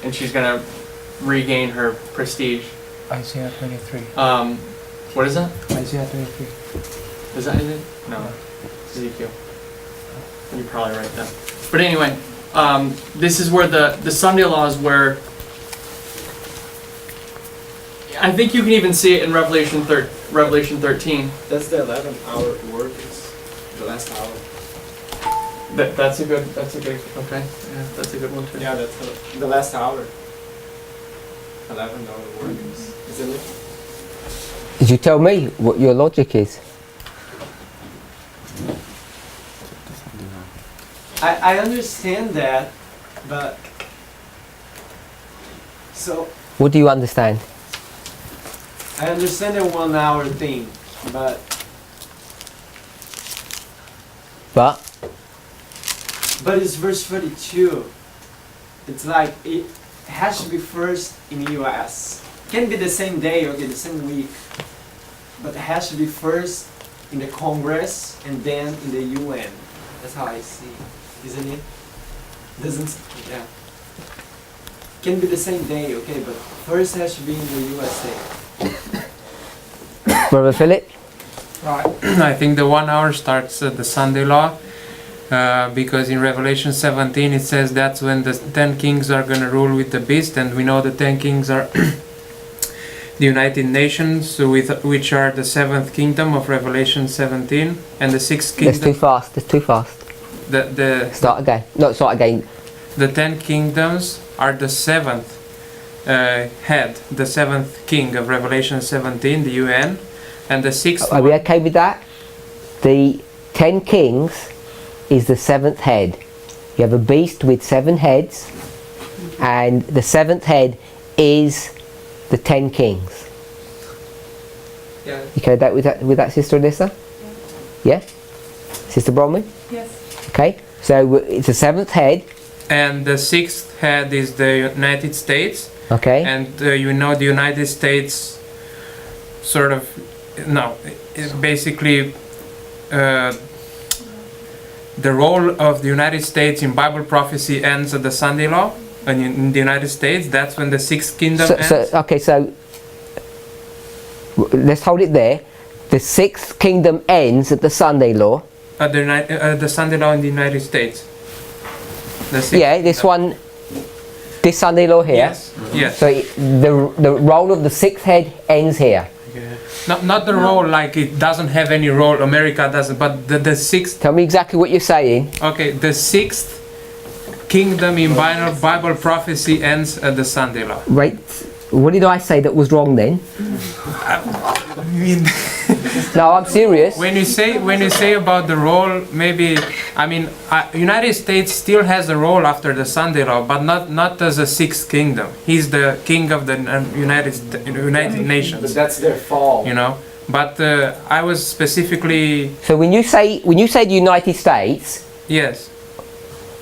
and she's gonna regain her prestige. Isaiah 23. What is that? Isaiah 23. Is that it? No, Ezekiel. You're probably right then. But anyway, this is where the Sunday law is where I think you can even see it in Revelation 13. That's the 11th hour work. It's the last hour. That's a good, okay, yeah, that's a good one too. Yeah, that's the last hour. 11th hour work isn't it? Did you tell me what your logic is? I understand that, but so What do you understand? I understand the 1 hour thing, but it's verse 32. It's like it has to be first in the US. Can be the same day, okay, the same week, but it has to be first in the Congress and then in the UN. That's how I see it, isn't it? Doesn't, yeah. Can be the same day, okay, but first has to be in the USA. Brother Philip? Right. I think the 1 hour starts at the Sunday law, because in Revelation 17 it says that's when the 10 kings are going to rule with the beast, and we know the 10 kings are the United Nations, which are the 7th kingdom of Revelation 17, and the 6th kingdom. That's too fast. That's too fast. Start again. No, start again. The 10 kingdoms are the 7th head, the 7th king of Revelation 17, the UN, and the 6th. Are we okay with that? The 10 kings is the 7th head. You have a beast with 7 heads, and the 7th head is the 10 kings. Yeah. You okay with that, Sister Alyssa? Yeah. Sister Bronwyn? Yes. Okay. So it's the 7th head. And the 6th head is the United States. Okay. And you know the United States sort of, no, it's basically the role of the United States in Bible prophecy ends at the Sunday law. And in the United States, that's when the 6th kingdom ends. Okay, so let's hold it there. The 6th kingdom ends at the Sunday law. The Sunday law in the United States. Yeah, this one, this Sunday law here. Yes. Yes. So the role of the 6th head ends here. Not the role, like it doesn't have any role. America doesn't, but the 6th. Tell me exactly what you're saying. Okay, the 6th kingdom in Bible prophecy ends at the Sunday law. Wait, what did I say that was wrong then? I mean, no, I'm serious. When you say about the role, maybe I mean United States still has a role after the Sunday law, but not as a 6th kingdom. He's the king of the United Nations. But that's their fall. You know. But I was specifically. So when you say the United States. Yes.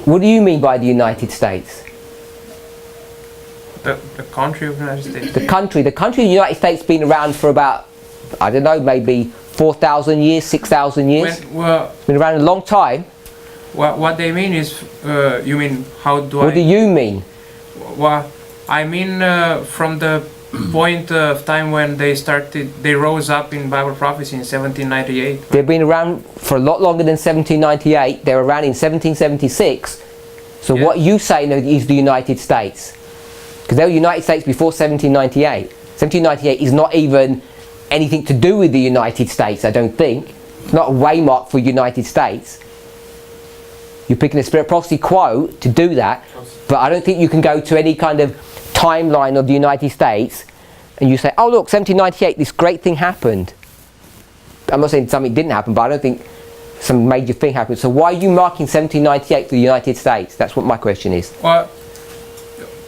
What do you mean by the United States? The country of the United States. The country of the United States been around for about, I don't know, maybe 4,000 years, 6,000 years. Been around a long time. What they mean is, you mean how do What do you mean? Well, I mean from the point of time when they rose up in Bible prophecy in 1798. They've been around for a lot longer than 1798. They were around in 1776. So yeah. what you say is the United States. Because they were United States before 1798. 1798 is not even anything to do with the United States, I don't think. It's not a waymark for United States. You're picking a Spirit of Prophecy quote to do that, but I don't think you can go to any kind of timeline of the United States and you say, oh look, 1798, this great thing happened. I'm not saying something didn't happen, but I don't think some major thing happened. So why are you marking 1798 for the United States? That's what my question is. Well,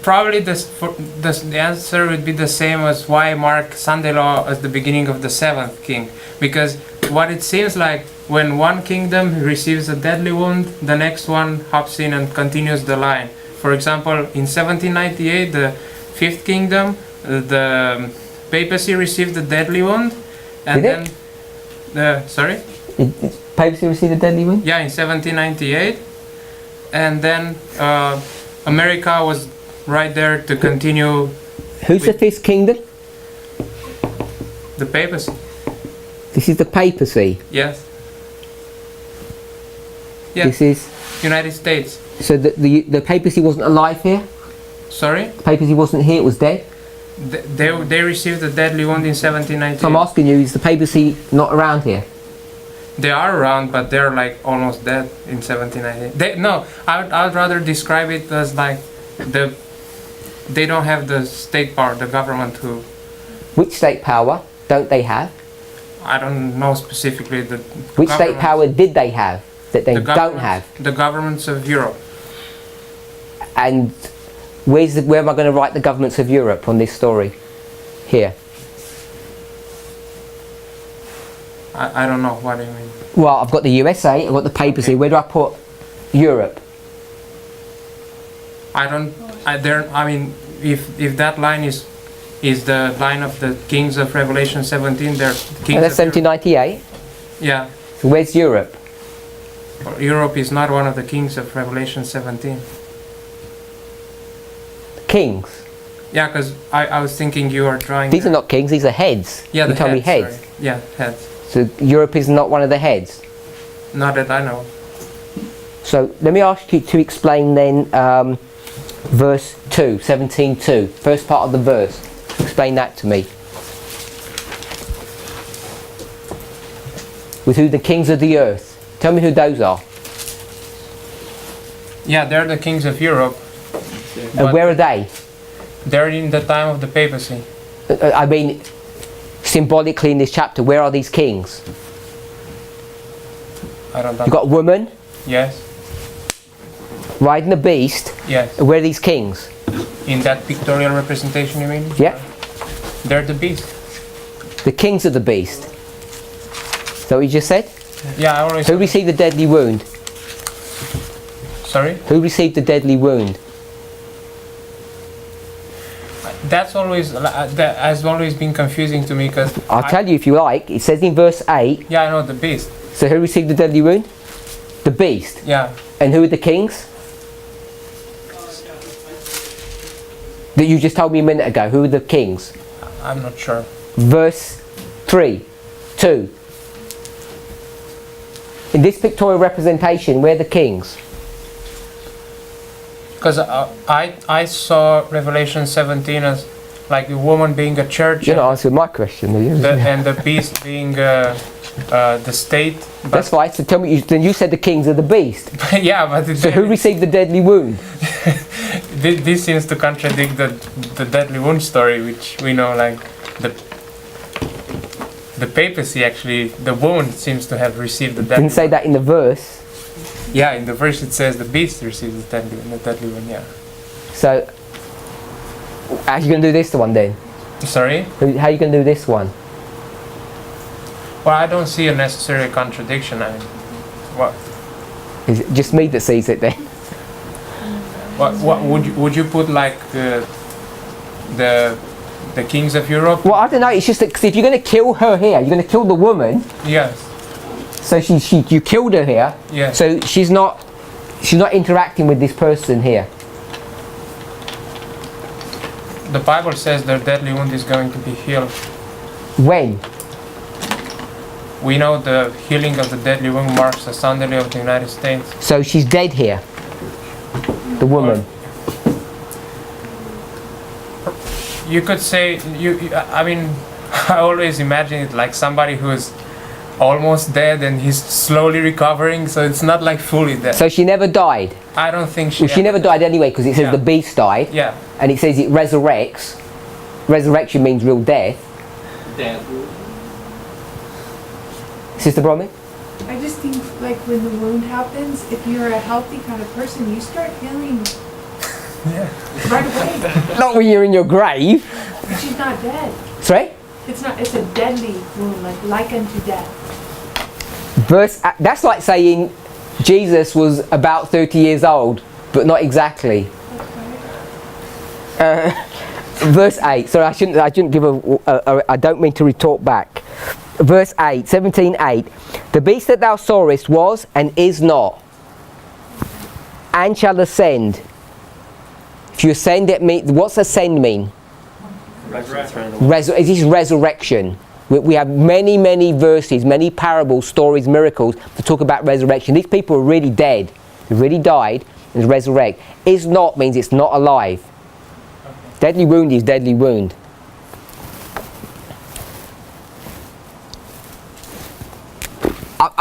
probably the answer would be the same as why I mark Sunday law as the beginning of the 7th king. Because what it seems like, when one kingdom receives a deadly wound, the next one hops in and continues the line. For example, in 1798, the 5th kingdom, the papacy received a deadly wound, and Did then, sorry? Papacy received a deadly wound? Yeah, in 1798, and then America was right there to continue. Who's the 5th kingdom? The papacy. This is the papacy? Yes. Yes. This is United States. So the papacy wasn't alive here? Sorry? The papacy wasn't here, it was dead? They received the deadly wound in 1798. So I'm asking you, is the papacy not around here? They are around, but they're like almost dead in 1798. No, I would rather describe it as like they don't have the state power, the government who. Which state power don't they have? I don't know specifically the. Which state power did they have that they don't have? The governments of Europe. And where am I going to write the governments of Europe on this story? Here. I don't know what do you mean. Well, I've got the USA, I've got the papacy. Where do I put Europe? I mean, if that line is the line of the kings of Revelation 17, they're kings. And that's 1798. Yeah. So where's Europe? Europe is not one of the kings of Revelation 17. Kings. Yeah, because I was thinking you are drawing. These are not kings. These are heads. Yeah, you the told me heads. heads. Sorry. Yeah, heads. So Europe is not one of the heads. Not that I know. So let me ask you to explain then verse 2, 17:2, first part of the verse. Explain that to me. With who the kings of the earth. Tell me who those are. Yeah, they're the kings of Europe. And where are they? They're in the time of the papacy. I mean, symbolically in this chapter, where are these kings? I don't know. You've got a woman Yes. riding a beast. Yes. Where are these kings? In that pictorial representation, you mean? Yeah. They're the beast. The kings of the beast. Is that what you just said? Yeah, I always. Who received the deadly wound? Sorry? Who received the deadly wound? That's always that has always been confusing to me because. I'll tell you if you like. It says in verse 8. Yeah, I know the beast. So who received the deadly wound? The beast. Yeah. And who are the kings? That you just told me a minute ago. Who are the kings? I'm not sure. Verse 3, 2. In this pictorial representation, where are the kings? Because I saw Revelation 17 as like a woman being a church. You're not answering my question, are you? And the beast being the state. That's fine. So tell me, then you said the kings are the beast. Yeah, but so who received the deadly wound? This seems to contradict the deadly wound story, which we know, like the papacy actually, the wound seems to have received the deadly. Didn't say that in the verse. Yeah, in the verse it says the beast receives the deadly wound. Yeah. So, how are you going to do this one then? Sorry? How are you going to do this one? Well, I don't see a necessary contradiction. I mean, what? Is it just me that sees it then? What would you put like the kings of Europe? Well, I don't know. It's just that 'cause if you're going to kill her here, you're going to kill the woman. Yes. So you killed her here. Yes. So she's not interacting with this person here. The Bible says their deadly wound is going to be healed. When? We know the healing of the deadly wound marks the Sunday law of the United States. So she's dead here. The woman. You could say I mean, I always imagine it like somebody who's almost dead and he's slowly recovering, so it's not like fully dead. So she never died? I don't think she... Well, she never died anyway, because it says Yeah. the beast died. Yeah. And it says it resurrects. Resurrection means real death. Dead. Sister Bromley? I just think like when the wound happens, if you're a healthy kind of person, you start healing right away. Not when you're in your grave. But she's not dead. Sorry? It's a deadly wound, like unto death. That's like saying Jesus was about 30 years old, but not exactly. Verse 8. Sorry, I shouldn't give I don't mean to retort back. Verse 8, 17:8. The beast that thou sawest was and is not, and shall ascend. If you ascend, it means, what's ascend mean? It is resurrection. We have many verses, many parables, stories, miracles that talk about resurrection. These people are really dead. They really died and resurrect. Is not means it's not alive. Deadly wound is deadly wound.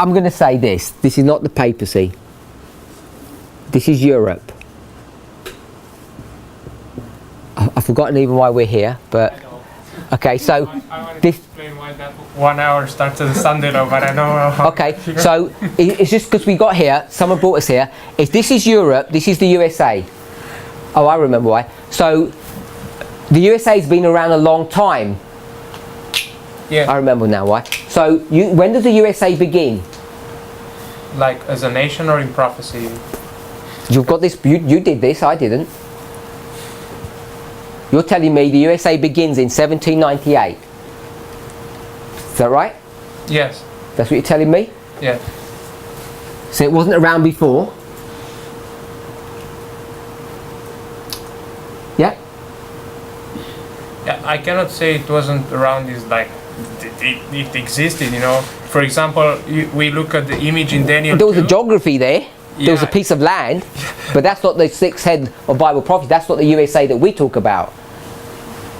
I'm going to say this. This is not the papacy. This is Europe. I've forgotten even why we're here, but okay. So I wanted this. to explain why that 1 hour starts at the Sunday law, but I know how. Okay, so it's just because we got here. Someone brought us here. If this is Europe, this is the USA. Oh, I remember why. So the USA's been around a long time. Yeah. I remember now why. So when does the USA begin? Like as a nation or in prophecy? You've got this. You did this. I didn't. You're telling me the USA begins in 1798. Is that right? Yes. That's what you're telling me? Yes. So it wasn't around before? Yeah? Yeah, I cannot say it wasn't around. Is like it existed, you know. For example, we look at the image in Daniel. There was 2. a geography there. There was a piece of land, but that's not the sixth head of Bible prophecy. That's not the USA that we talk about.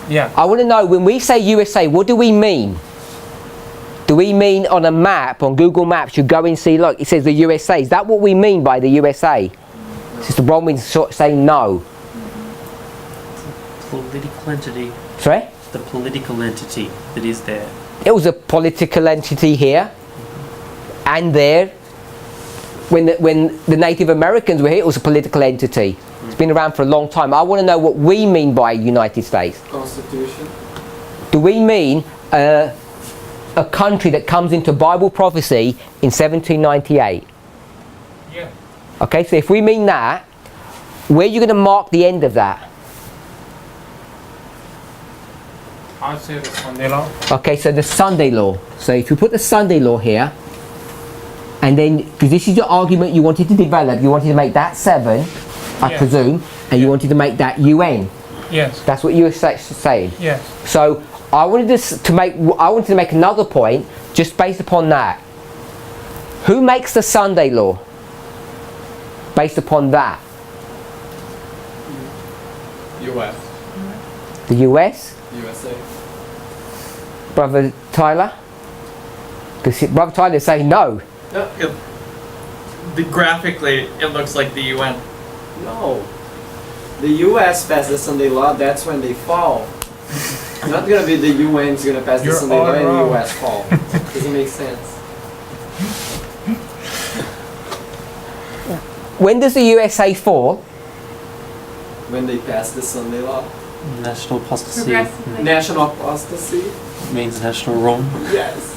Yeah. I want to know, when we say USA, what do we mean? Do we mean on a map, on Google Maps, you go and see, look, it says the USA. Is that what we mean by the USA? Sister Bronwyn's saying no. Political entity. Sorry? The political entity that is there. It was a political entity here and there. When the Native Americans were here, it was a political entity. It's been around for a long time. I want to know what we mean by United States. Constitution. Do we mean a country that comes into Bible prophecy in 1798? Yeah. Okay, so if we mean that, where are you going to mark the end of that? I'd say the Sunday law. Okay, so the Sunday law. So if you put the Sunday law here, and then, because this is your argument you wanted to develop, you wanted to make that 7, I Yeah. presume, and you wanted to make that UN. Yes. That's what you were saying. Yes. So I wanted to make another point just based upon that. Who makes the Sunday law? Based upon that. US. The US? USA. Brother Tyler? Because Brother Tyler is saying no. Graphically, it looks like the UN. No. The US passed the Sunday law, that's when they fall. It's not gonna be the UN's gonna pass the You're Sunday law all and wrong. the US fall. Doesn't make sense. When does the USA fall? When they pass the Sunday law. National apostasy Progressively. National apostasy? means national wrong. Yes.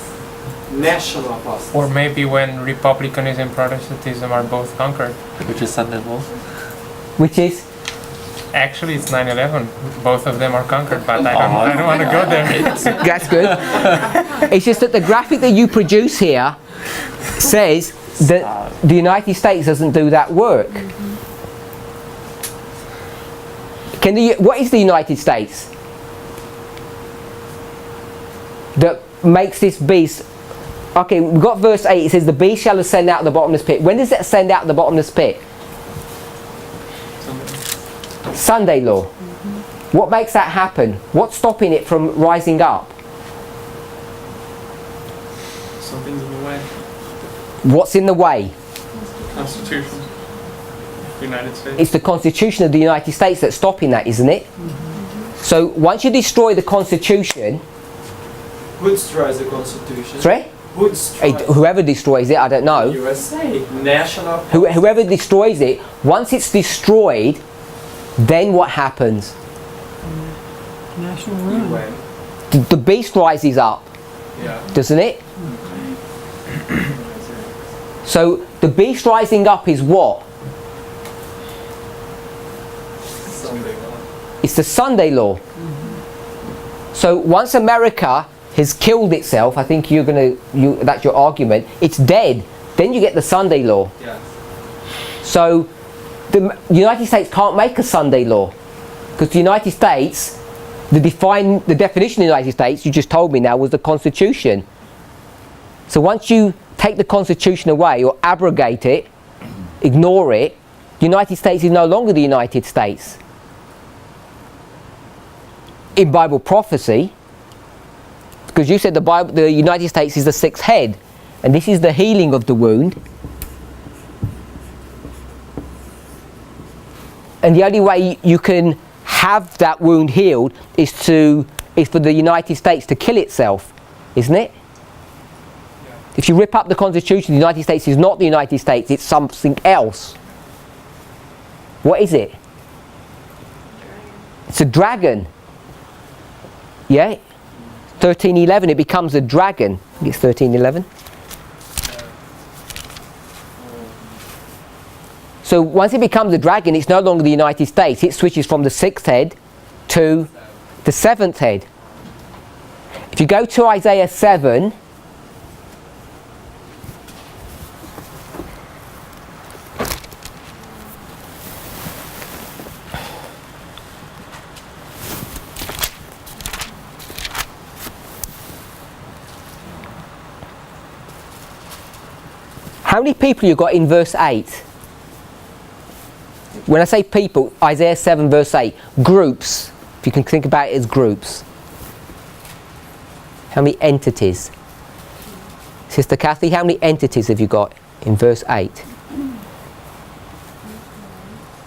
National apostasy. Or maybe when republicanism and Protestantism are both conquered. Which is Sunday law. Which is? Actually, it's 9/11. Both of them are conquered, but I don't want to go there. That's good. It's just that the graphic that you produce here says that the United States doesn't do that work. What is the United States that makes this beast? Okay, we've got verse 8. It says the beast shall ascend out of the bottomless pit. When does it ascend out of the bottomless pit? Sunday law. What makes that happen? What's stopping it from rising up? Something's in the way. What's in the way? Constitution. United States. It's the Constitution of the United States that's stopping that, isn't it? So once you destroy the Constitution... Who destroys the Constitution? Sorry? Who destroys Whoever destroys it, I don't know. USA. National Whoever destroys it, once it's destroyed, then what happens? National ruin. UN. The beast rises up, Yeah. doesn't it? So the beast rising up is what? Sunday law. It's the Sunday law. So once America has killed itself, I think that's your argument, it's dead. Then you get the Sunday law. Yeah. So the United States can't make a Sunday law, because the United States, the definition of the United States, you just told me now, was the Constitution. So once you take the Constitution away or abrogate it, ignore it, the United States is no longer the United States. In Bible prophecy, because you said the United States is the sixth head, and this is the healing of the wound. And the only way you can have that wound healed is for the United States to kill itself, isn't it? Yeah. If you rip up the Constitution, the United States is not the United States, it's something else. What is it? It's a dragon. Yeah? 1311, it becomes a dragon. I think it's 1311. So once it becomes a dragon, it's no longer the United States. It switches from the 6th head to the 7th head. If you go to Isaiah 7, how many people you got in verse 8? When I say people, Isaiah 7 verse 8, groups, if you can think about it as groups. How many entities? Sister Kathy, how many entities have you got in verse 8?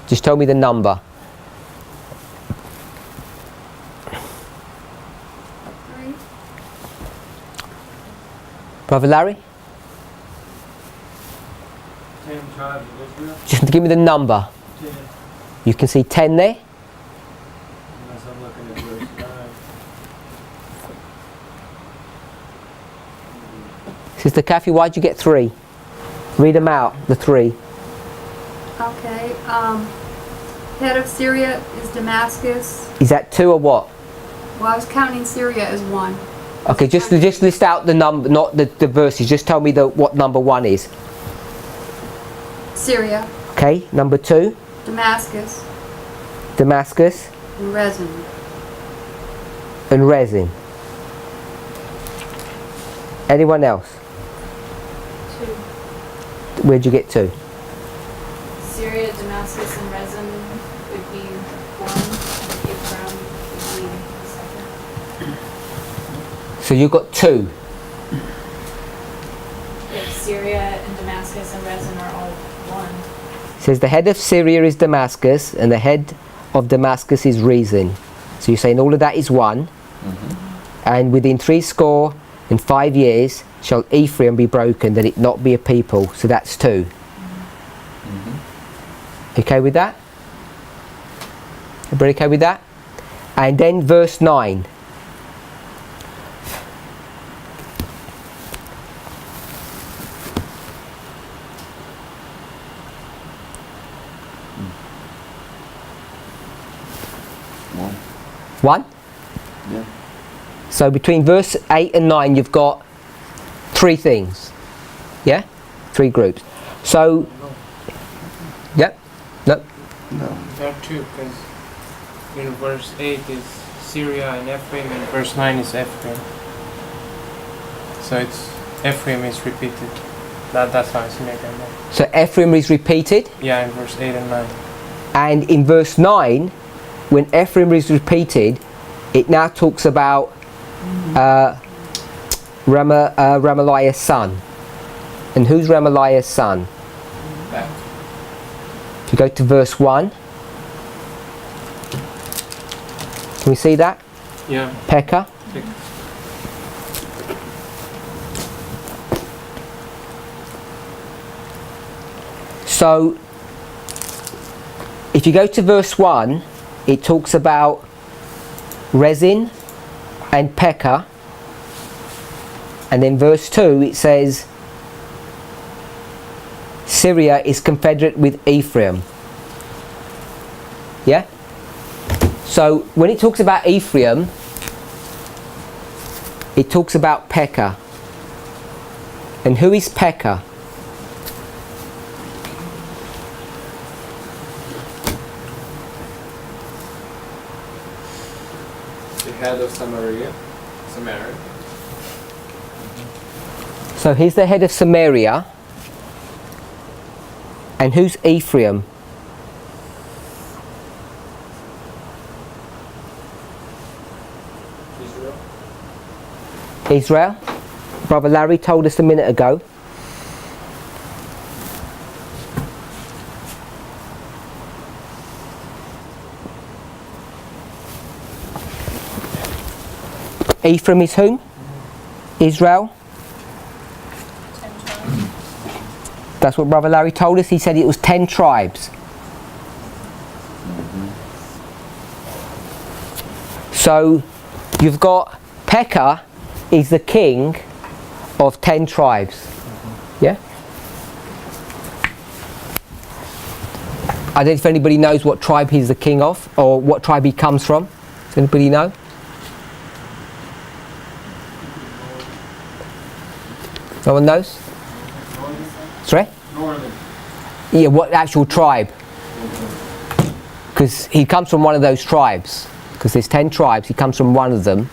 Just tell me the number. 3. Brother Larry? 10 tribes of Israel. Just give me the number. 10. You can see 10 there. Unless I'm looking at verse 9. Sister Kathy, why'd you get 3? Read them out, the 3. Okay, head of Syria is Damascus. Is that 2 or what? Well, I was counting Syria as 1. Okay, just list out the number, not the verses. Just tell me what number 1 is. Syria, Okay, number 2, Damascus, Damascus and Rezin. and Rezin. Anyone else? 2. Where'd you get 2? Syria, Damascus, and Rezin would be 1. Ephraim would be 2. So you got 2. If Syria and Damascus and Rezin are all 1. It says the head of Syria is Damascus and the head of Damascus is Rezin. So you're saying all of that is 1. And within 65 years shall Ephraim be broken, that it not be a people. So that's 2. Okay with that? Everybody okay with that? And then verse 9. One? Yeah. So between verse 8 and 9 you've got 3 things. Yeah? 3 groups. So, yep. No. There are 2, because in verse 8 is Syria and Ephraim, and verse 9 is Ephraim. So it's Ephraim is repeated. That's how it's made. So Ephraim is repeated. Yeah, in verse 8 and 9. And in verse 9, when Ephraim is repeated, it now talks about Remaliah's son. And who's Remaliah's son? Back. If you go to verse 1, can we see that? Yeah. Pekah. So, if you go to verse 1, it talks about Rezin and Pekah, and then verse 2 it says Syria is confederate with Ephraim. Yeah? So when it talks about Ephraim, it talks about Pekah. And who is Pekah? The head of Samaria. So he's the head of Samaria. And who's Ephraim? Israel. Israel? Brother Larry told us a minute ago. Ephraim is whom? Israel. That's what Brother Larry told us. He said it was 10 tribes. So you've got Pekah is the king of 10 tribes. Yeah? I don't know if anybody knows what tribe he's the king of, or what tribe he comes from. Does anybody know? No one knows? Sorry? Northern. Yeah, what actual tribe? Because he comes from one of those tribes. Because there's 10 tribes, he comes from one of them.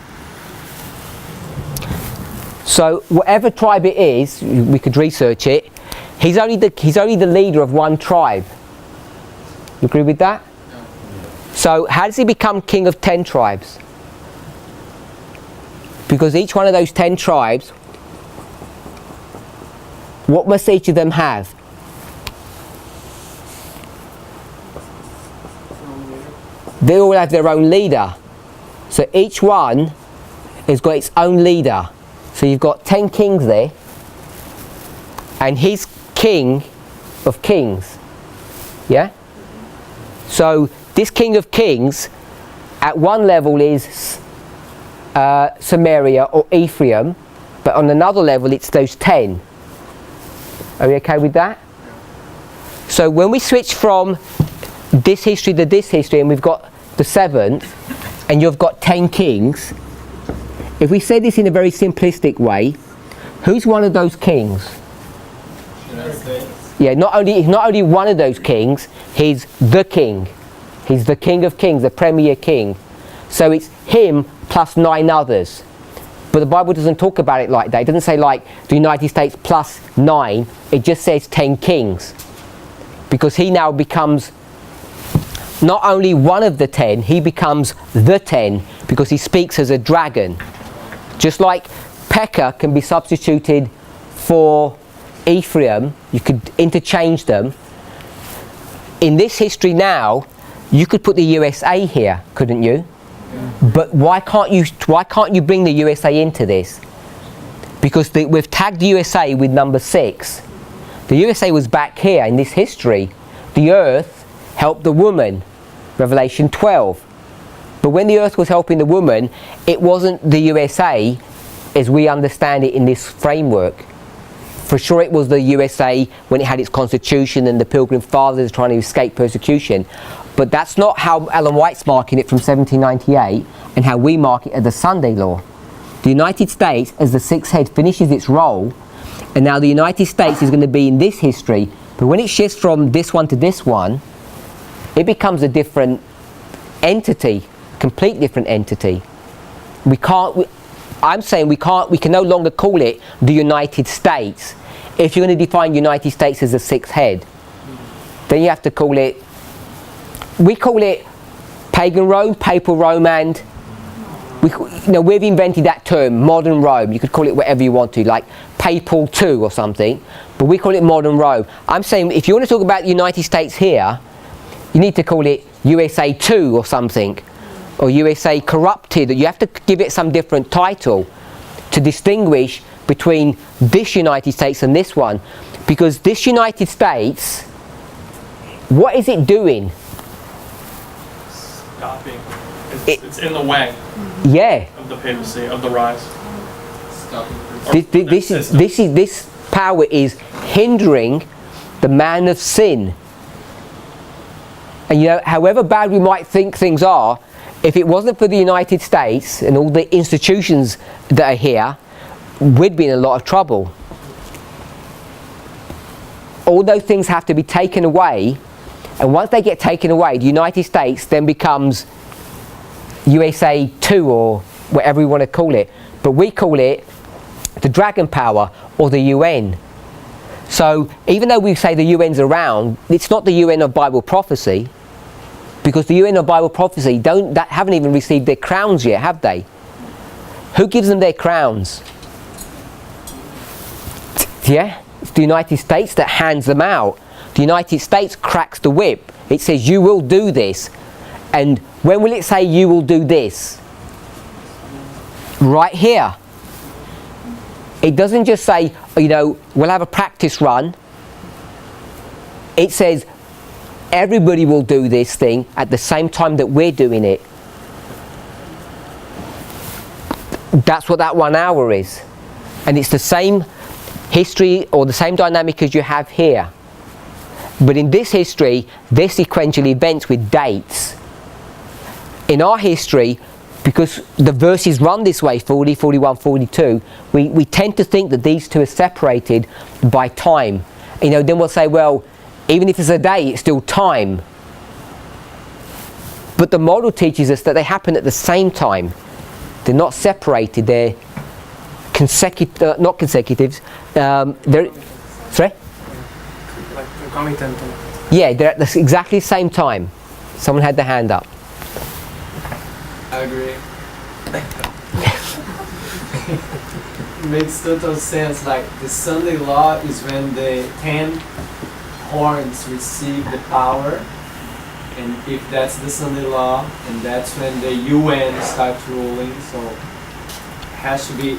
So whatever tribe it is, we could research it. He's only the leader of one tribe. You agree with that? No. So how does he become king of 10 tribes? Because each one of those 10 tribes, what must each of them have? They all have their own leader. So each one has got its own leader. So you've got 10 kings there, and he's king of kings. Yeah? So this king of kings at one level is Samaria or Ephraim, but on another level it's those 10. Are we okay with that? So when we switch from this history to this history, and we've got the 7th, and you've got 10 kings, if we say this in a very simplistic way, who's one of those kings? Yeah, not only one of those kings, he's the king. He's the king of kings, the premier king. So it's him plus 9 others. But the Bible doesn't talk about it like that. It doesn't say like the United States plus 9. It just says 10 kings. Because he now becomes not only one of the 10, he becomes the 10, because he speaks as a dragon. Just like Pekah can be substituted for Ephraim, you could interchange them. In this history now, you could put the USA here, couldn't you? But why can't you bring the USA into this? Because we've tagged the USA with number 6. The USA was back here in this history. The earth helped the woman, Revelation 12. But when the earth was helping the woman, it wasn't the USA as we understand it in this framework. For sure it was the USA when it had its constitution and the Pilgrim Fathers trying to escape persecution. But that's not how Ellen White's marking it from 1798 and how we mark it as the Sunday law. The United States, as the 6th head, finishes its role, and now the United States is going to be in this history. But when it shifts from this one to this one, it becomes a different entity, complete different entity. I'm saying we can no longer call it the United States. If you're going to define United States as the 6th head, then you have to call it, we call it pagan Rome, papal Rome, and we've invented that term, modern Rome. You could call it whatever you want to, like papal 2 or something, but we call it modern Rome. I'm saying if you want to talk about the United States here, you need to call it USA 2 or something, or USA corrupted. You have to give it some different title to distinguish between this United States and this one, because this United States, what is it doing? Stopping. It's in the way. Yeah. Of the papacy, of the rise. Stopping. This power is hindering the man of sin. And however bad we might think things are, if it wasn't for the United States and all the institutions that are here, we'd be in a lot of trouble. All those things have to be taken away, and once they get taken away, the United States then becomes USA 2 or whatever we want to call it. But we call it the dragon power or the UN. So even though we say the UN's around, it's not the UN of Bible prophecy, because the UN of Bible prophecy haven't even received their crowns yet, have they? Who gives them their crowns? Yeah? It's the United States that hands them out. The United States cracks the whip. It says, you will do this. And when will it say you will do this? Right here. It doesn't just say, you know, we'll have a practice run. It says, everybody will do this thing at the same time that we're doing it. That's what that 1 hour is. And it's the same history or the same dynamic as you have here. But in this history, they're sequential events with dates. In our history, because the verses run this way, 40, 41, 42, we tend to think that these two are separated by time. You know, then we'll say, well, even if it's a day, it's still time. But the model teaches us that they happen at the same time. They're not separated, they're consecutive, not consecutives. They're, sorry? Like concomitant. Yeah, they're at the exactly same time. Someone had their hand up. I agree. Makes total sense. Like the Sunday law is when the 10 horns receive the power, and if that's the Sunday law, and that's when the UN starts ruling, so it has to be.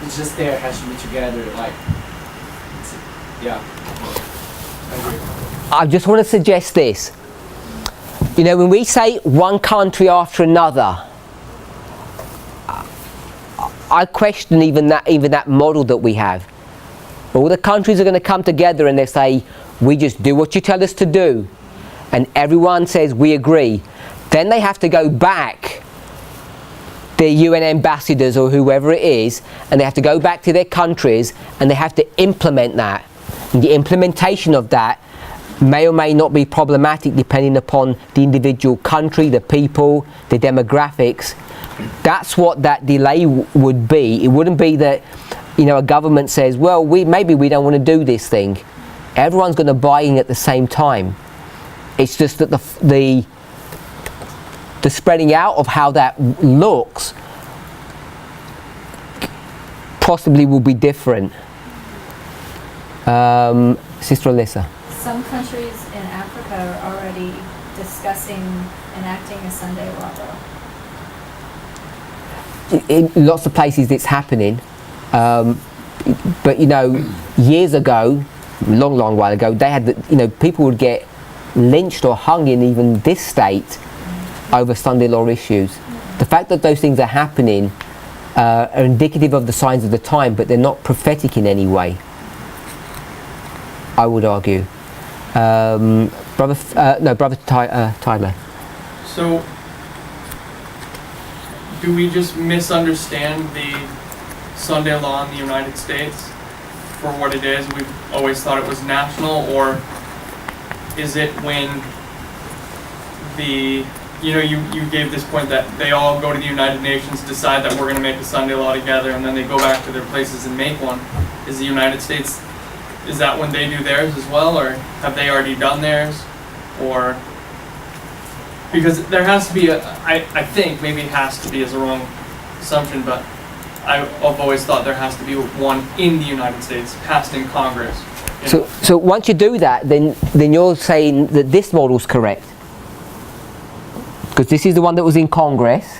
It's just there. It has to be together. Like, yeah. I agree. I just want to suggest this. You know, when we say one country after another, I question even that model that we have. All the countries are going to come together and they say, we just do what you tell us to do. And everyone says, we agree. Then they have to go back, their UN ambassadors or whoever it is, and they have to go back to their countries and they have to implement that. And the implementation of that may or may not be problematic depending upon the individual country, the people, the demographics. That's what that delay would be. It wouldn't be that, you know, a government says, well, maybe we don't want to do this thing. Everyone's going to buy in at the same time. It's just that the spreading out of how that looks possibly will be different. Sister Alyssa. Some countries in Africa are already discussing enacting a Sunday law. In lots of places it's happening, but you know, years ago, long while ago, they had people would get lynched or hung in even this state over Sunday law issues. The fact that those things are happening are indicative of the signs of the time, but they're not prophetic in any way, I would argue. Brother Tyler. So, do we just misunderstand the Sunday law in the United States for what it is? We've always thought it was national, or is it when you gave this point that they all go to the United Nations, decide that we're going to make a Sunday law together, and then they go back to their places and make one? Is the United States, is that when they do theirs as well, or have they already done theirs? Or because there has to be I think maybe it has to be is a wrong assumption, but I've always thought there has to be one in the United States passed in Congress. So once you do that, then you're saying that this model's correct, because this is the one that was in Congress,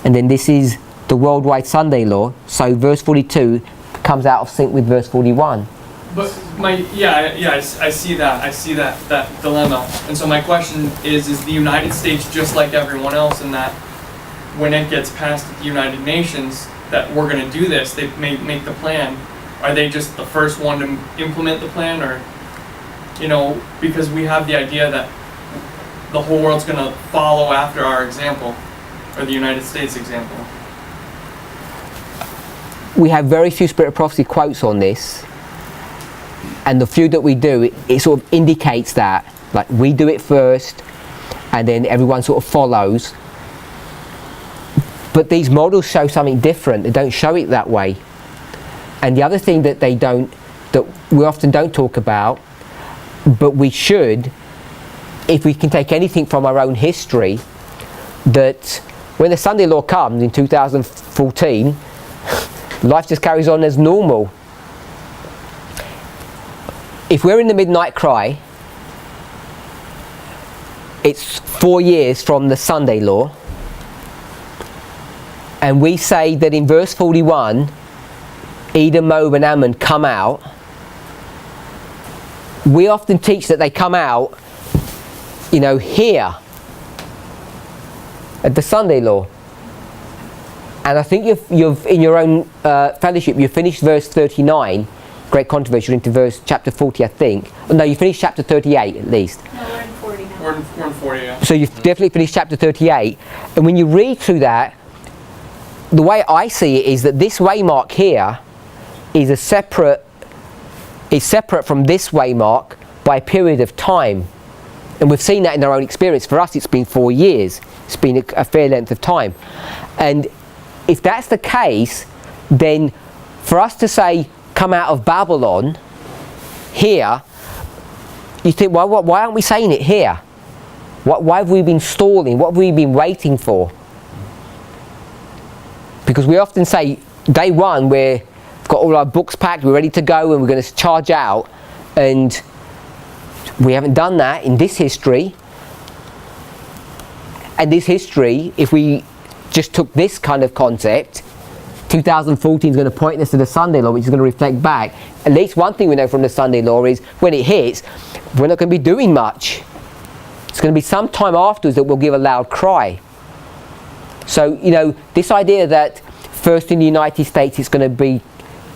and then this is the worldwide Sunday law. So verse 42 comes out of sync with verse 41. But I see that dilemma. And so my question is the United States just like everyone else in that when it gets passed at the United Nations that we're going to do this, they make the plan, are they just the first one to implement the plan? Or, because we have the idea that the whole world's going to follow after our example, or the United States example. We have very few Spirit of Prophecy quotes on this. And the few that we do, it sort of indicates that, like, we do it first, and then everyone sort of follows. But these models show something different. They don't show it that way. And the other thing that we often don't talk about, but we should, if we can take anything from our own history, that when the Sunday law comes in 2014, life just carries on as normal. if we're in the midnight cry, it's 4 years from the Sunday law, and we say that in verse 41, Edom, Moab and Ammon come out. We often teach that they come out, you know, here at the Sunday law. And I think you've in your own fellowship, you finished verse 39, great controversy, into chapter 40, I think. No, you finished chapter 38 at least. No, we're in 40 now. We're in 40, yeah. So you've definitely finished chapter 38. And when you read through that, the way I see it is that this waymark here is separate from this waymark by a period of time. And we've seen that in our own experience. For us, it's been 4 years. It's been a fair length of time. And if that's the case, then for us to say, come out of Babylon, here, you think, well, why aren't we saying it here? Why have we been stalling? What have we been waiting for? Because we often say, day one, we've got all our books packed, we're ready to go, and we're going to charge out. And we haven't done that in this history. And this history, if we just took this kind of concept, 2014 is going to point us to the Sunday law, which is going to reflect back. At least one thing we know from the Sunday law is when it hits, we're not going to be doing much. It's going to be some time afterwards that we'll give a loud cry. So, you know, this idea that first in the United States it's going to be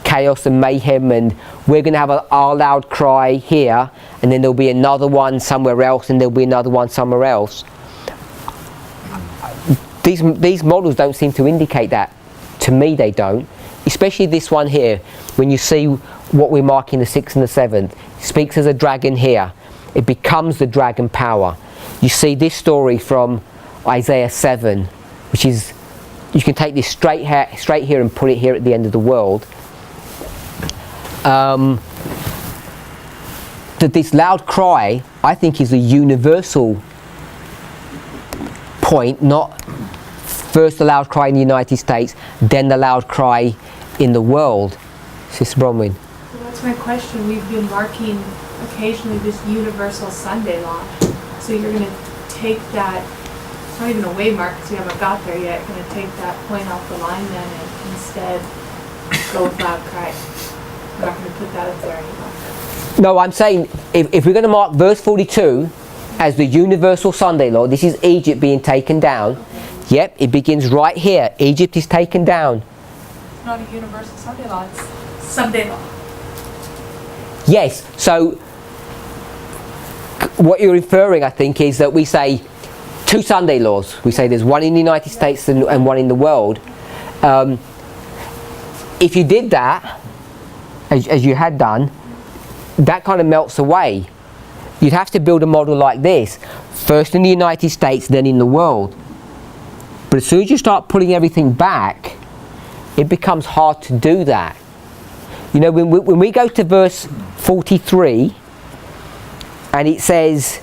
chaos and mayhem, and we're going to have our loud cry here, and then there'll be another one somewhere else, and there'll be another one somewhere else. These models don't seem to indicate that. To me, they don't. Especially this one here, when you see what we're marking the 6th and the 7th. It speaks as a dragon here. It becomes the dragon power. You see this story from Isaiah 7, which is, you can take this straight here and put it here at the end of the world. That this loud cry, I think, is a universal point, not first the loud cry in the United States, then the loud cry in the world. Sister Bronwyn. Well, that's my question. We've been marking occasionally this universal Sunday law. So you're going to take that, it's not even a waymark because we haven't got there yet, going to take that point off the line then and instead go with loud cry. We're not going to put that up there anymore. No, I'm saying if we're going to mark verse 42 as the universal Sunday law, this is Egypt being taken down. Yep, it begins right here. Egypt is taken down. It's not a universal Sunday law, it's Sunday law. Yes, so what you're inferring, I think, is that we say two Sunday laws. We say there's one in the United States and one in the world. If you did that, as you had done, that kind of melts away. You'd have to build a model like this. First in the United States, then in the world. But as soon as you start pulling everything back, it becomes hard to do that. You know, when we go to verse 43, and it says,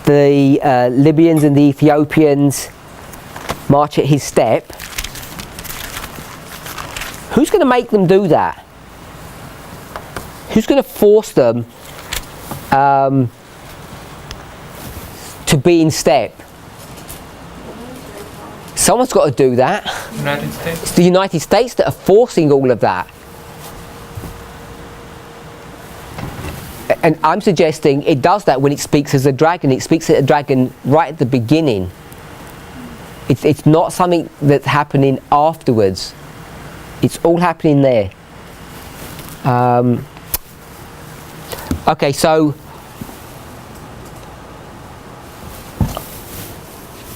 the Libyans and the Ethiopians march at his step. Who's going to make them do that? Who's going to force them to be in step? Someone's got to do that. United States. It's the United States that are forcing all of that. And I'm suggesting it does that when it speaks as a dragon. It speaks as a dragon right at the beginning. It's not something that's happening afterwards. It's all happening there. Okay, so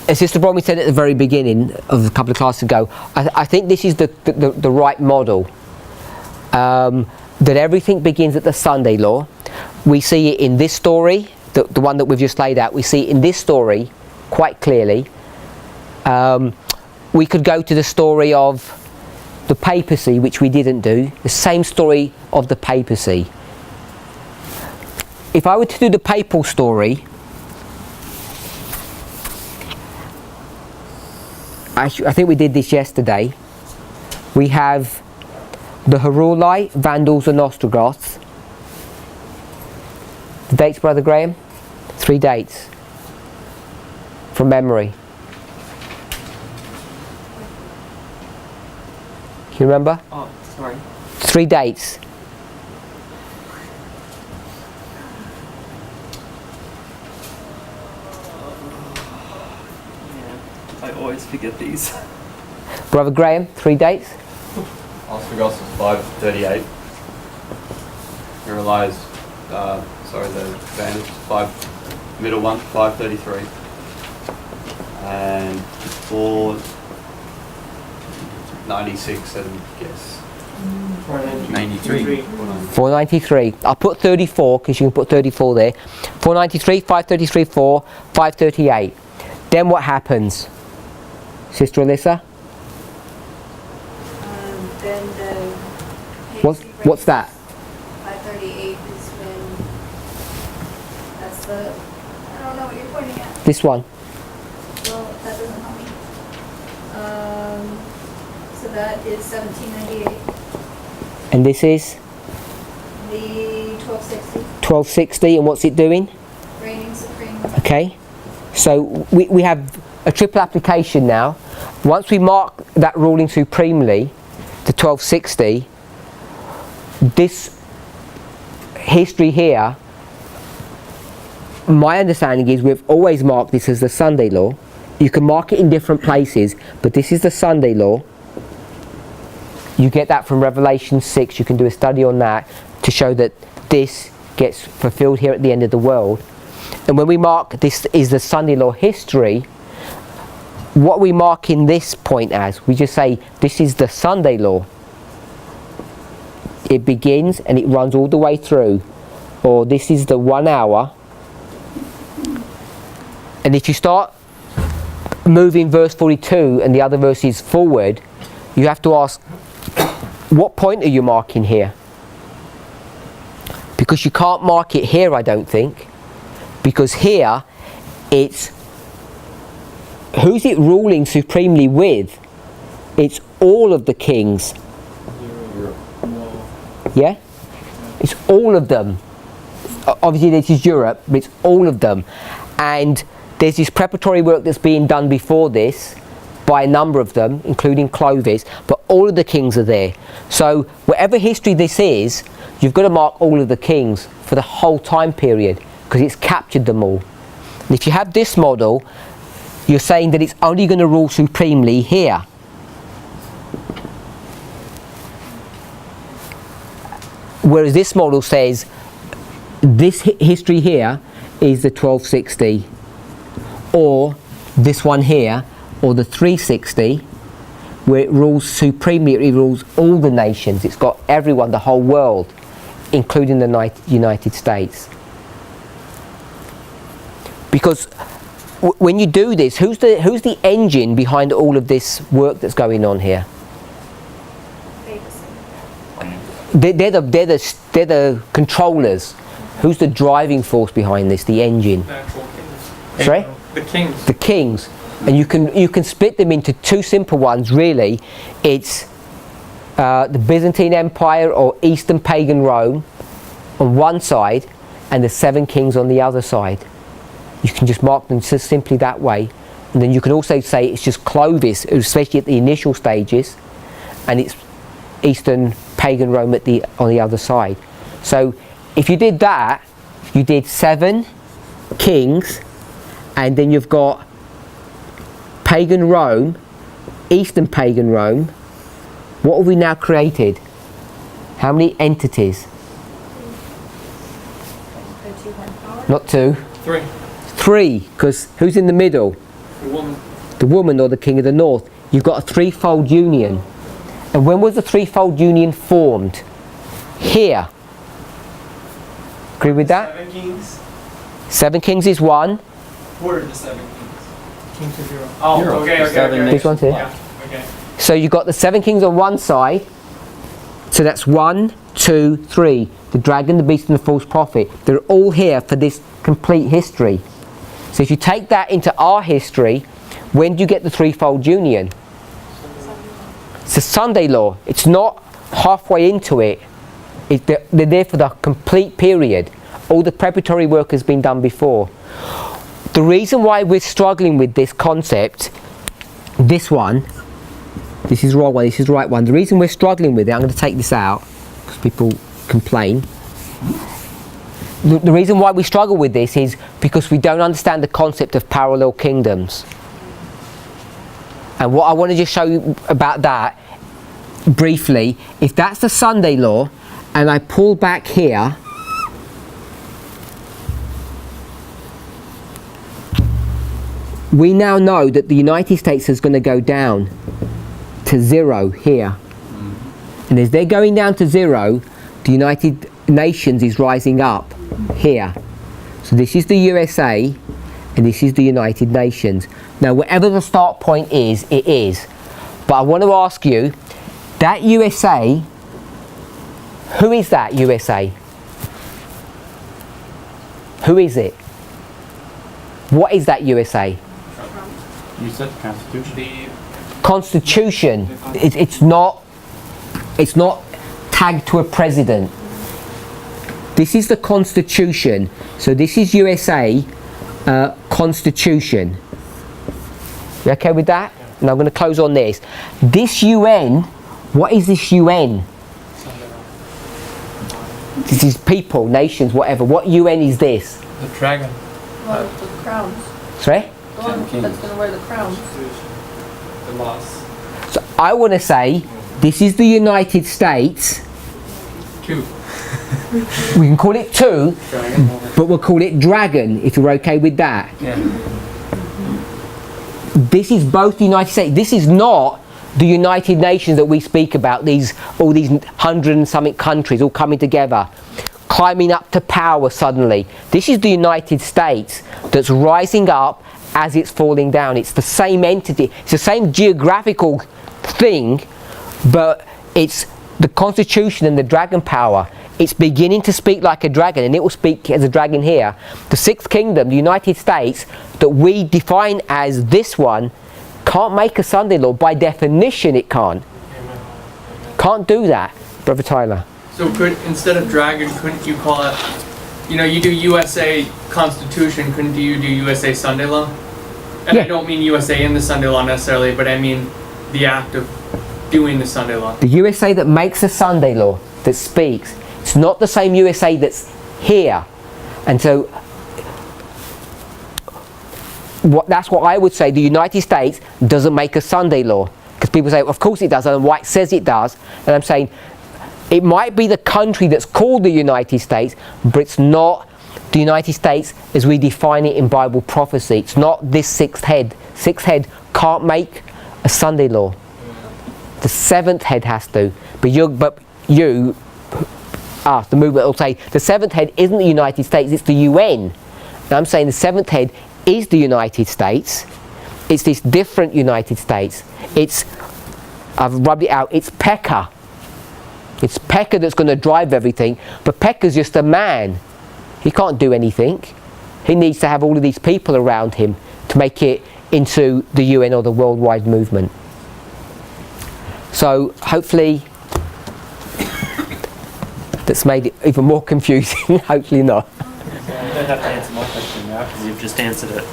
as Sister Bromley said at the very beginning of a couple of classes ago, I think this is the right model. That everything begins at the Sunday law. We see it in this story, the one that we've just laid out. We see it in this story quite clearly. We could go to the story of the papacy, which we didn't do. The same story of the papacy. If I were to do the papal story, I think we did this yesterday. We have the Heruli, Vandals and Ostrogoths. The dates, Brother Graham? 3 dates. From memory. Can you remember? Oh, sorry. 3 dates. Yeah, I always forget these. Brother Graham, 3 dates. Ostrogoths was 538. Realised, the Vandals, middle one, 533. And 496, I guess. 93. 493. I'll put 34 because you can put 34 there. 493, 533, 4, 538. Then what happens? Sister Alyssa? Then the What's that? 538 is when, that's the, I don't know what you're pointing at. This one. Well, that doesn't help me. So that is 1798. And this is The 1260, 1260. And what's it doing? reigning supreme. Okay. So we have a triple application now. Once we mark that ruling supremely, the 1260, this history here, my understanding is we've always marked this as the Sunday law. You can mark it in different places, but this is the Sunday law. You get that from Revelation 6. You can do a study on that to show that this gets fulfilled here at the end of the world. And when we mark this is the Sunday law history, what we mark in this point as, we just say this is the Sunday law. It begins and it runs all the way through. Or this is the 1 hour. And if you start moving verse 42 and the other verses forward, you have to ask, what point are you marking here? Because you can't mark it here, I don't think. Because here, it's who's it ruling supremely with? It's all of the kings. Yeah? It's all of them. Obviously this is Europe, but it's all of them. And there's this preparatory work that's being done before this by a number of them, including Clovis, but all of the kings are there. So whatever history this is, you've got to mark all of the kings for the whole time period, because it's captured them all. And if you have this model, you're saying that it's only going to rule supremely here. Whereas this model says this history here is the 1260, or this one here, or the 360, where it rules supremely. It rules all the nations. It's got everyone, the whole world, including the United States. Because when you do this, who's the engine behind all of this work that's going on here? They're the controllers. Who's the driving force behind this? The engine. The actual kings. Sorry? The kings. The kings. And you can split them into two simple ones, really. It's the Byzantine Empire or Eastern pagan Rome on one side, and the 7 kings on the other side. You can just mark them just simply that way. And then you can also say it's just Clovis, especially at the initial stages, and it's Eastern pagan Rome on the other side. So if you did that, you did 7 kings, and then you've got pagan Rome, Eastern pagan Rome. What have we now created? How many entities? Not 2. 3. 3, because who's in the middle? The woman. The woman or the king of the north. You've got a threefold union. And when was the threefold union formed? Here. Agree with that? 7 kings. 7 kings is 1. Who are the 7 kings? Kings of Europe. Oh, Europe, okay, the okay, 7 okay. This one's here. Yeah, okay. So you've got the 7 kings on one side. So that's 1, 2, 3. The dragon, the beast and the false prophet. They're all here for this complete history. So if you take that into our history, when do you get the threefold union? It's the Sunday law. It's not halfway into it. They're there for the complete period. All the preparatory work has been done before. The reason why we're struggling with this concept, this is wrong one, this is the right one. The reason we're struggling with it, I'm going to take this out because people complain. The reason why we struggle with this is because we don't understand the concept of parallel kingdoms. And what I want to just show you about that briefly, if that's the Sunday law, and I pull back here, we now know that the United States is going to go down to 0 here. And as they're going down to 0, the United Nations is rising up here. So this is the USA and this is the United Nations. Now whatever the start point is, it is. But I want to ask you, that USA, who is that USA? Who is it? What is that USA? You said Constitution. Constitution. It's not tagged to a president. This is the Constitution. So this is USA Constitution. You okay with that? And I'm going to close on this. This UN, what is this UN? This is people, nations, whatever. What UN is this? The dragon. Well, the crowns. Sorry? The one that's going to wear the crowns. The laws. So I want to say this is the United States. 2. We can call it 2, Dragon. but we'll call it dragon if you're okay with that. Yeah. This is both the United States. This is not the United Nations that we speak about, all these 100 and something countries all coming together, climbing up to power suddenly. This is the United States that's rising up as it's falling down. It's the same entity, it's the same geographical thing, but it's the Constitution and the dragon power. It's beginning to speak like a dragon, and it will speak as a dragon here. The sixth kingdom, the United States, that we define as this one, can't make a Sunday law. By definition it can't. Can't do that, Brother Tyler. So instead of dragon, couldn't you call it, you do USA Constitution, couldn't you do USA Sunday law? And Yeah. I don't mean USA in the Sunday law necessarily, but I mean the act of doing the Sunday law. The USA that makes a Sunday law, that speaks, it's not the same USA that's here. And so that's what I would say. The United States doesn't make a Sunday law, because people say, of course it does, and White says it does. And I'm saying it might be the country that's called the United States, but it's not the United States as we define it in Bible prophecy. It's not this sixth head. Sixth head can't make a Sunday law. The seventh head has to. But the movement will say the seventh head isn't the United States, it's the UN. And I'm saying the seventh head is the United States. It's this different United States. I've rubbed it out, it's Pekka. It's Pekka that's going to drive everything, but Pekka's just a man. He can't do anything. He needs to have all of these people around him to make it into the UN or the worldwide movement. So hopefully that's made it even more confusing. Hopefully not. You don't have to answer my question now because you've just answered it.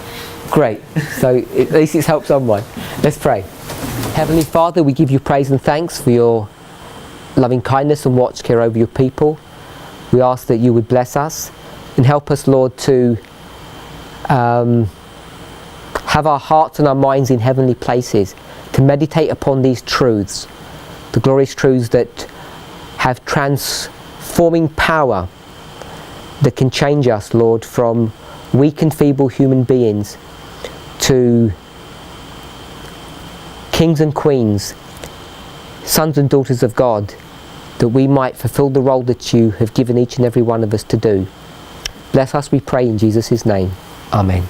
Great. So at least it's helped someone. Let's pray. Heavenly Father, we give you praise and thanks for your loving kindness and watch care over your people. We ask that you would bless us and help us, Lord, to have our hearts and our minds in heavenly places, to meditate upon these truths, the glorious truths that have transforming power, that can change us, Lord, from weak and feeble human beings to kings and queens, sons and daughters of God, that we might fulfill the role that you have given each and every one of us to do. Bless us, we pray, in Jesus' name. Amen.